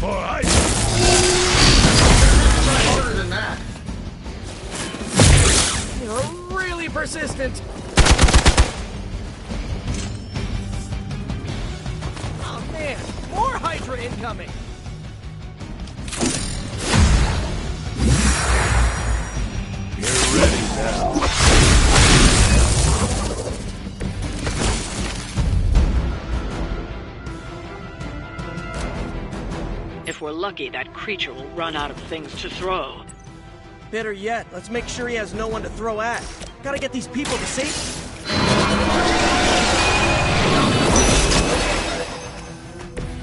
[SPEAKER 14] Alright. Harder than that.
[SPEAKER 13] You're really persistent. Oh man, more Hydra incoming.
[SPEAKER 1] You're ready now.
[SPEAKER 15] If we're lucky, that creature will run out of things to throw.
[SPEAKER 13] Better yet, let's make sure he has no one to throw at. Gotta get these people to safety.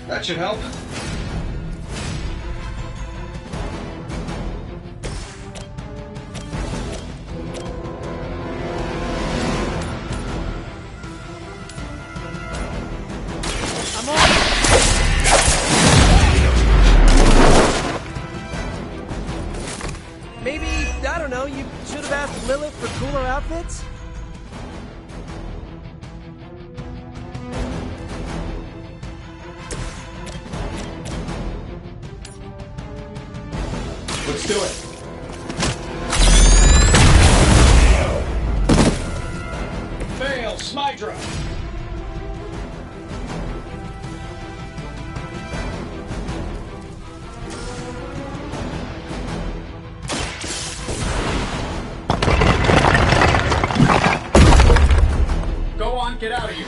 [SPEAKER 14] That should help.
[SPEAKER 13] Maybe, I don't know, you should have asked Lilith for cooler outfits?
[SPEAKER 14] Let's do it. Fail, Smydra. Go on, get out of here.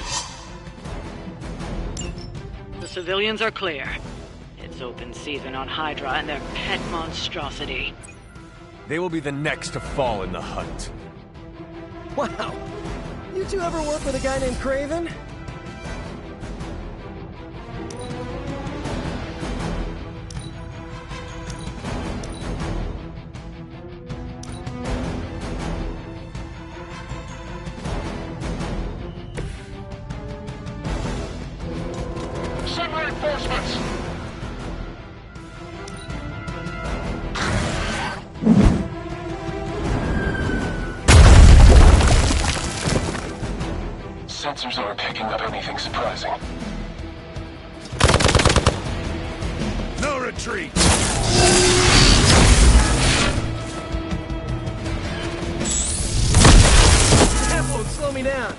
[SPEAKER 15] The civilians are clear. It's open season on Hydra and their pet monstrosity.
[SPEAKER 1] They will be the next to fall in the hunt.
[SPEAKER 13] Wow. You two ever work with a guy named Craven?
[SPEAKER 12] Send reinforcements!
[SPEAKER 16] Sensors aren't picking up anything surprising.
[SPEAKER 11] No retreat!
[SPEAKER 13] That won't slow me down.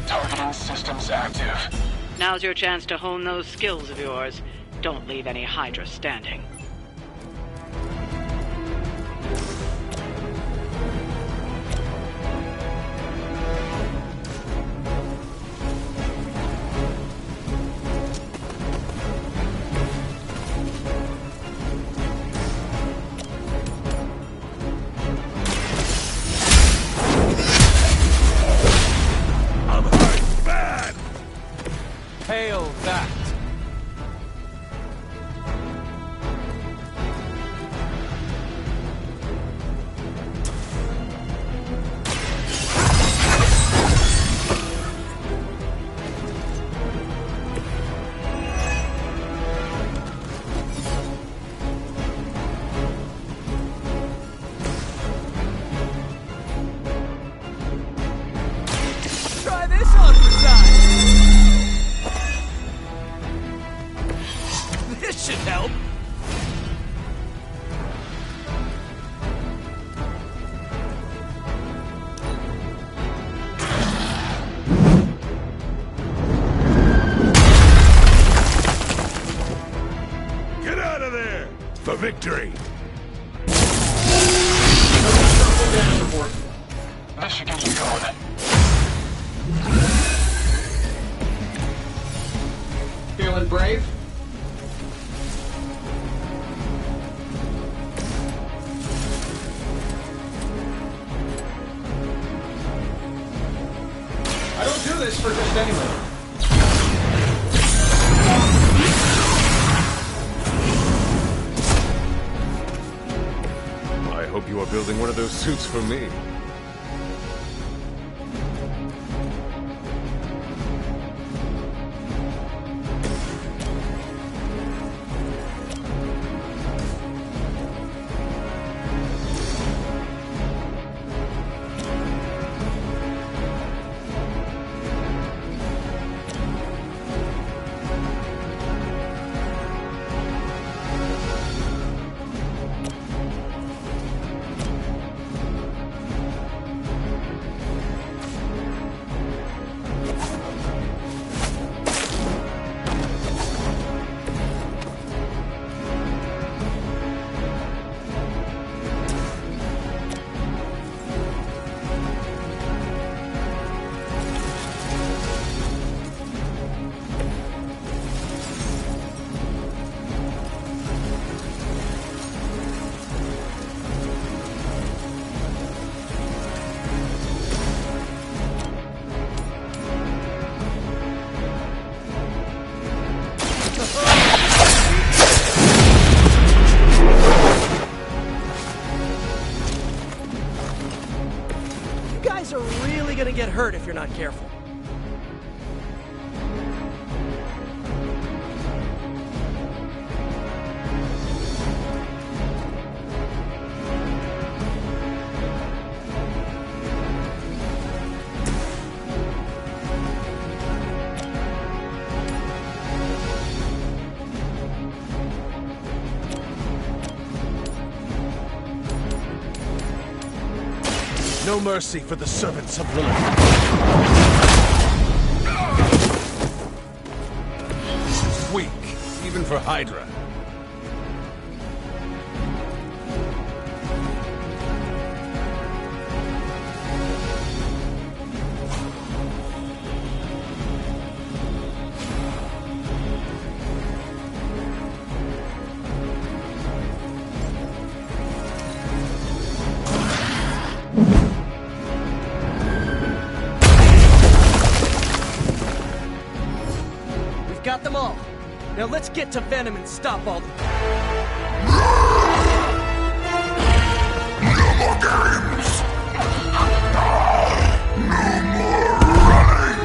[SPEAKER 16] Targeting systems active.
[SPEAKER 15] Now's your chance to hone those skills of yours. Don't leave any Hydra standing.
[SPEAKER 1] Hail that!
[SPEAKER 11] victory!
[SPEAKER 16] This should get you going.
[SPEAKER 14] Feeling brave? I don't do this for just anyone.
[SPEAKER 4] I hope you are building one of those suits for me.
[SPEAKER 13] Get hurt if you're not careful.
[SPEAKER 11] No mercy for the servants of Lilith. Weak, even for Hydra.
[SPEAKER 13] Got them all. Now let's get to Venom and stop all the...
[SPEAKER 11] No more games! No more running!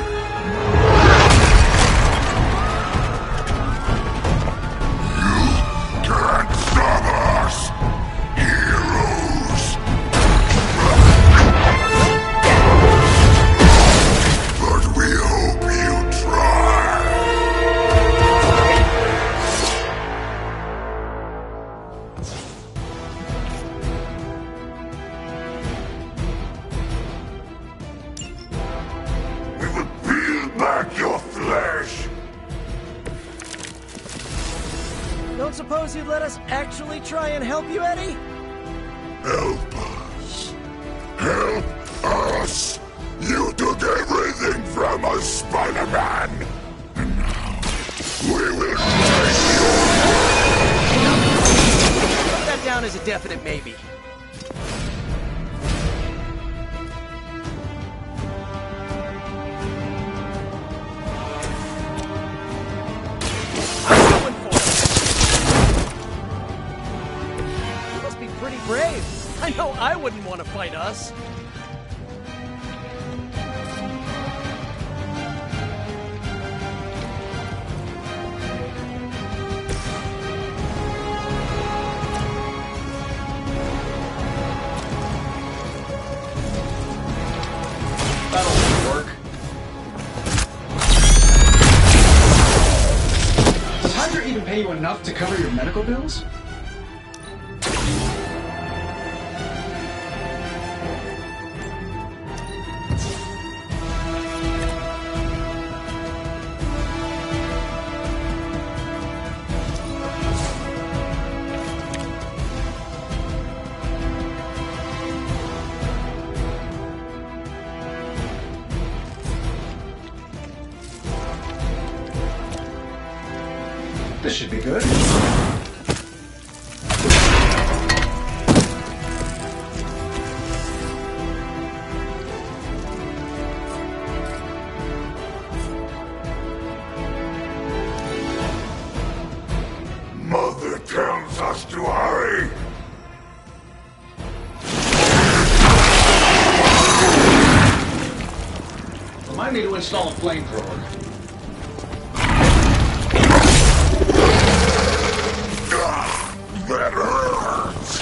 [SPEAKER 11] You can't stop us, heroes! But we hope you try!
[SPEAKER 13] Don't suppose you'd let us actually try and help you, Eddie?
[SPEAKER 11] Help us. Help us! You took everything from us, Spider-Man! And now, we will take your
[SPEAKER 13] Put that down as a definite maybe. Brave. I know I wouldn't want to fight us.
[SPEAKER 14] That'll work. Does Hydra even pay you enough to cover your medical bills?
[SPEAKER 7] This should be good.
[SPEAKER 11] Mother tells us to hurry.
[SPEAKER 7] Remind me to install a flamethrower.
[SPEAKER 11] That hurts.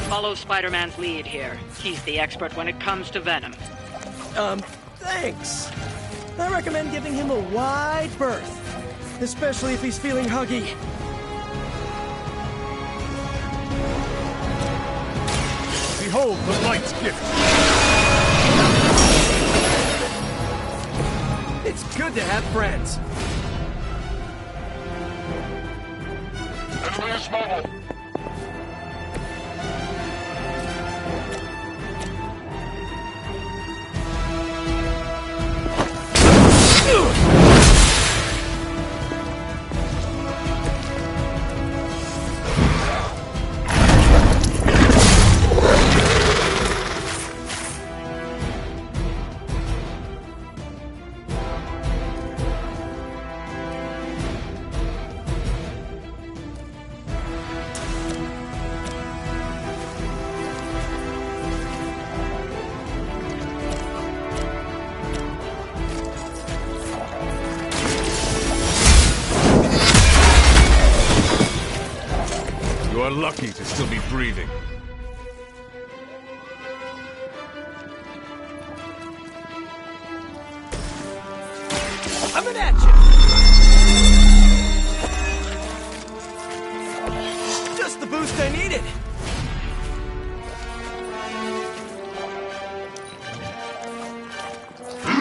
[SPEAKER 15] Follow Spider-Man's lead here. He's the expert when it comes to Venom.
[SPEAKER 13] Thanks. I recommend giving him a wide berth, especially if he's feeling huggy.
[SPEAKER 11] Behold the light's gift.
[SPEAKER 13] It's good to have friends.
[SPEAKER 12] Atreus Mobile.
[SPEAKER 17] You are lucky to still be breathing.
[SPEAKER 13] Coming at you! Just the boost I needed!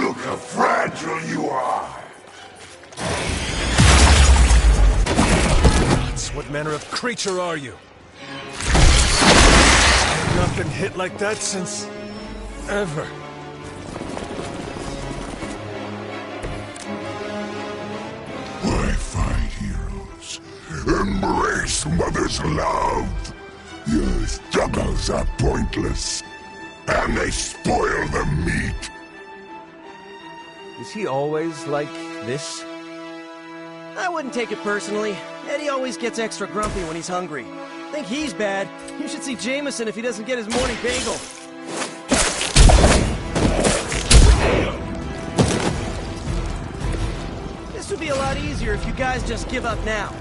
[SPEAKER 11] Look how fragile you are.
[SPEAKER 17] What manner of creature are you? I've not been hit like that since... ever.
[SPEAKER 11] Why fight heroes? Embrace mother's love. Your struggles are pointless, and they spoil the meat.
[SPEAKER 4] Is he always like this?
[SPEAKER 13] I wouldn't take it personally. Eddie always gets extra grumpy when he's hungry. Think he's bad? You should see Jameson if he doesn't get his morning bagel. This would be a lot easier if you guys just give up now.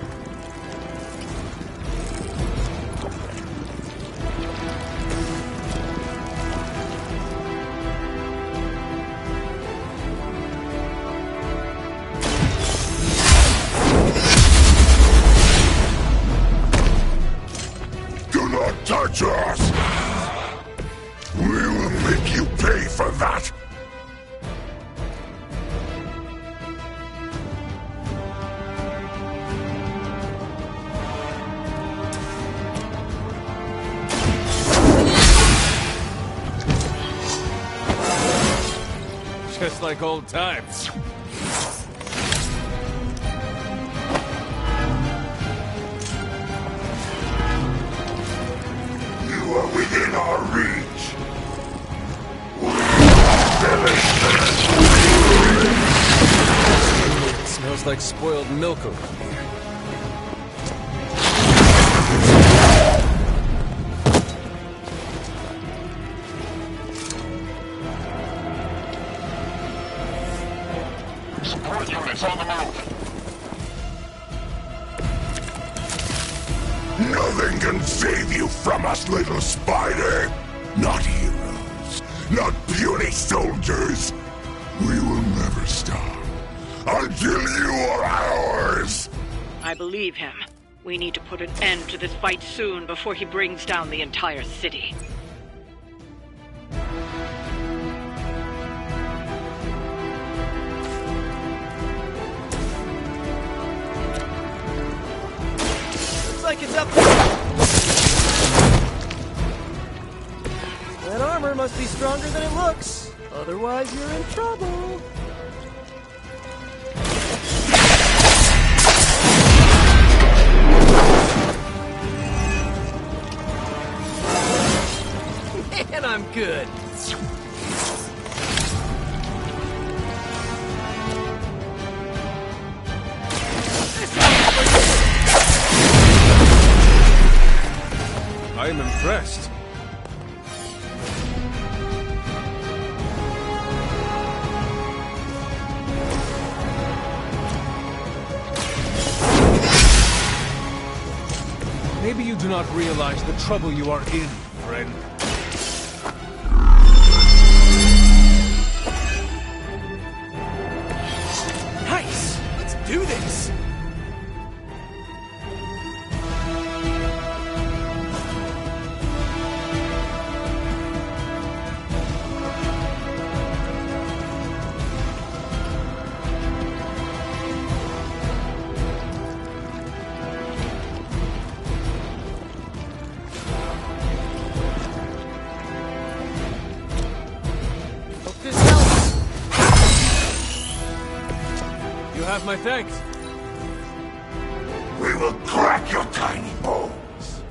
[SPEAKER 11] Touch us! We will make you pay for that!
[SPEAKER 17] Just like old times.
[SPEAKER 11] Within our reach.
[SPEAKER 4] It smells like spoiled milk over here.
[SPEAKER 12] Support units on the move.
[SPEAKER 11] Nothing can save you from us, little spider. Not heroes, not puny soldiers. We will never stop until you are ours.
[SPEAKER 15] I believe him. We need to put an end to this fight soon before he brings down the entire city.
[SPEAKER 13] Like it's up. That armor must be stronger than it looks. Otherwise, you're in trouble. good.
[SPEAKER 17] I am impressed. Maybe you do not realize the trouble you are in, friend.
[SPEAKER 13] Nice! Let's do this!
[SPEAKER 17] You have my thanks.
[SPEAKER 11] We will crack your tiny bones.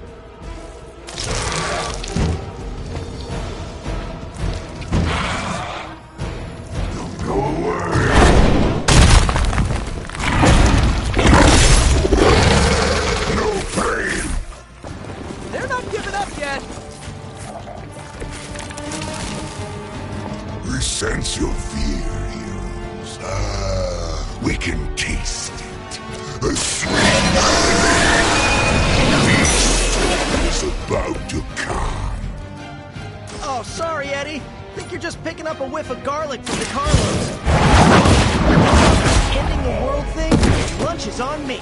[SPEAKER 11] Don't go away. No pain.
[SPEAKER 13] They're not giving up yet!
[SPEAKER 11] We sense your fear, heroes. We can taste it. A sweet is about to come.
[SPEAKER 13] Oh, sorry, Eddie. Think you're just picking up a whiff of garlic from the Carlos. Ending the world thing? Lunch is on me.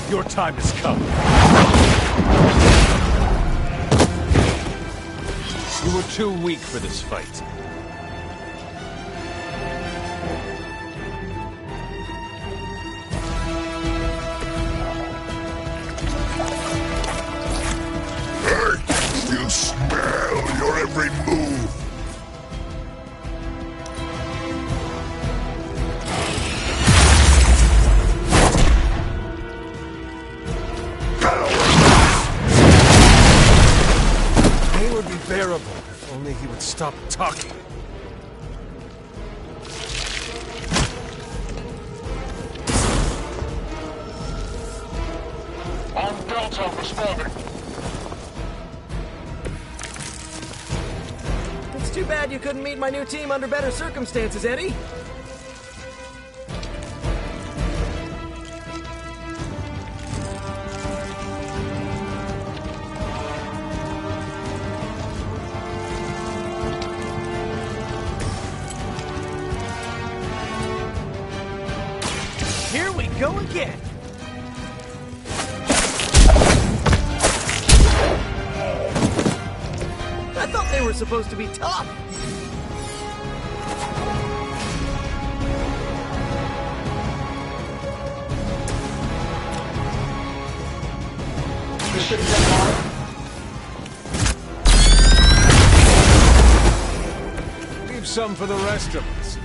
[SPEAKER 17] Your time has come. You were too weak for this fight.
[SPEAKER 11] I can still smell your every move.
[SPEAKER 17] Pain would be bearable if only he would stop talking.
[SPEAKER 12] On Delta responding.
[SPEAKER 13] It's too bad you couldn't meet my new team under better circumstances, Eddie. Here we go again. I thought they were supposed to be tough.
[SPEAKER 14] This shouldn't take long.
[SPEAKER 17] Leave some for the rest of us.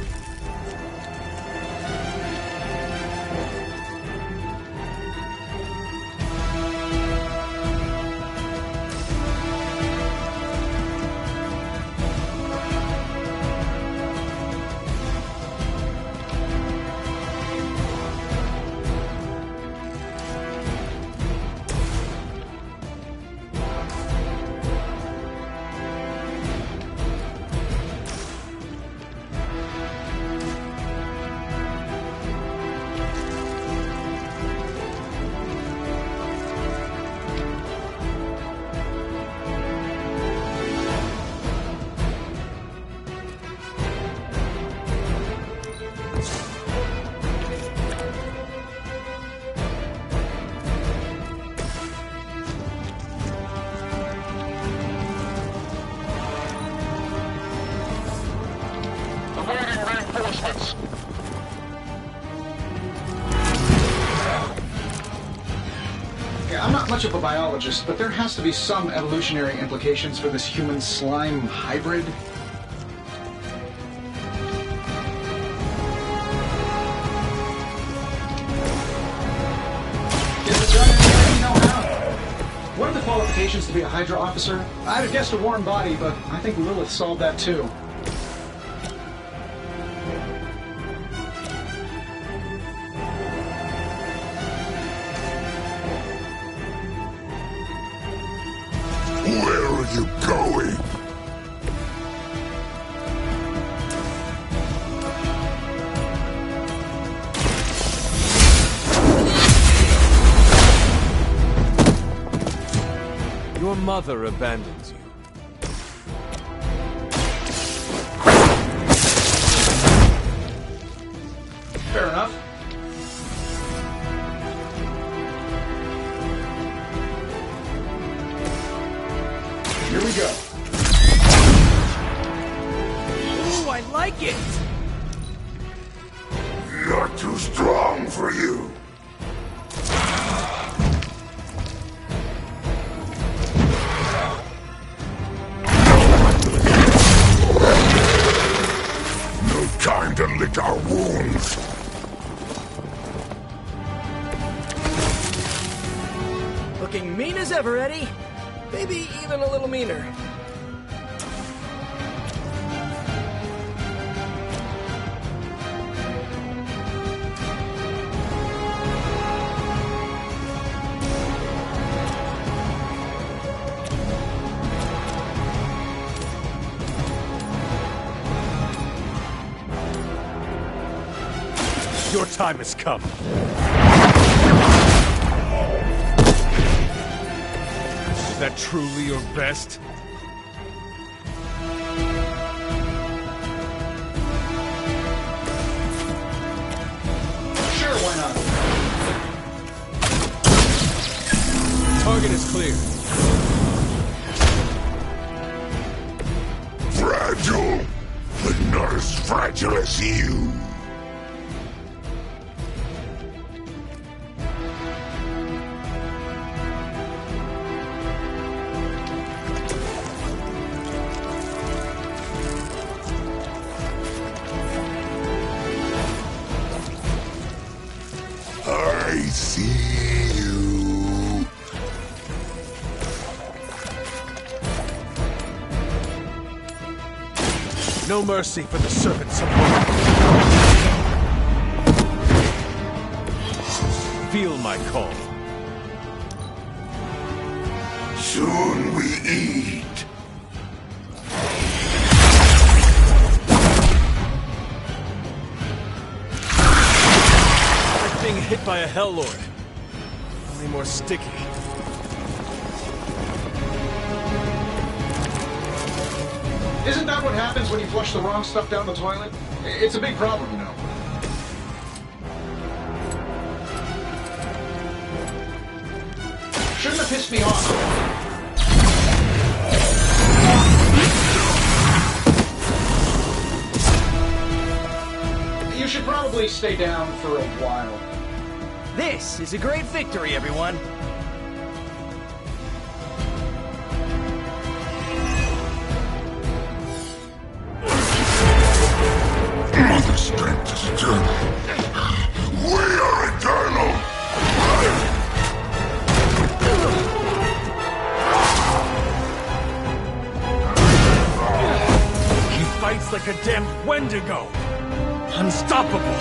[SPEAKER 12] Awaiting reinforcements.
[SPEAKER 14] Yeah, I'm not much of a biologist, but there has to be some evolutionary implications for this human slime hybrid. Get the giant qualifications to be a Hydra officer? I'd have guessed a warm body, but I think Lilith solved that too.
[SPEAKER 11] Where are you going?
[SPEAKER 1] Your mother abandons you.
[SPEAKER 14] Fair enough. Here we go.
[SPEAKER 13] Ooh, I like it!
[SPEAKER 11] Not too strong for you. No time to lick our wounds.
[SPEAKER 13] Looking mean as ever, Eddie. Maybe even a little meaner.
[SPEAKER 17] Your time has come. Is that truly your best?
[SPEAKER 14] Sure, why not?
[SPEAKER 1] Target is clear.
[SPEAKER 11] Fragile, but not as fragile as you. I see you.
[SPEAKER 17] No mercy for the servants of Feel my call.
[SPEAKER 11] Soon we eat.
[SPEAKER 17] Like being hit by a Hell Lord. Only more sticky.
[SPEAKER 14] Isn't that what happens when you flush the wrong stuff down the toilet? It's a big problem, you know. Shouldn't have pissed me off. You should probably stay down for a while.
[SPEAKER 13] This is a great victory, everyone.
[SPEAKER 11] Mother strength is eternal. We are eternal.
[SPEAKER 17] He fights like a damned Wendigo. Unstoppable.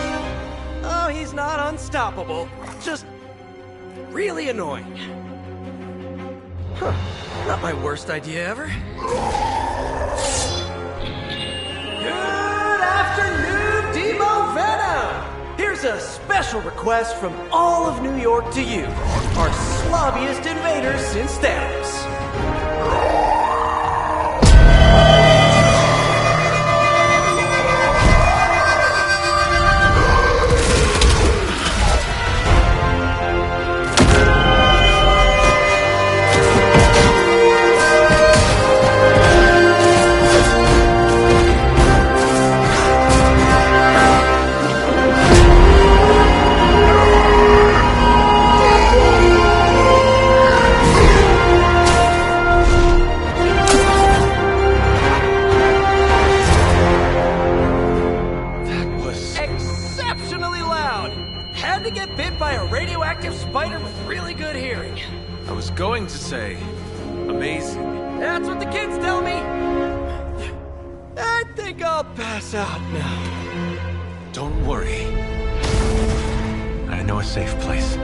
[SPEAKER 13] Oh, he's not unstoppable. Just really annoying. Huh. Not my worst idea ever. Good afternoon, Demo Venom! Here's a special request from all of New York to you, our slobbiest invaders since Thanos. Had to get bit by a radioactive spider with really good hearing.
[SPEAKER 17] I was going to say, Amazing.
[SPEAKER 13] That's what the kids tell me. I think I'll pass out now.
[SPEAKER 1] Don't worry. I know a safe place.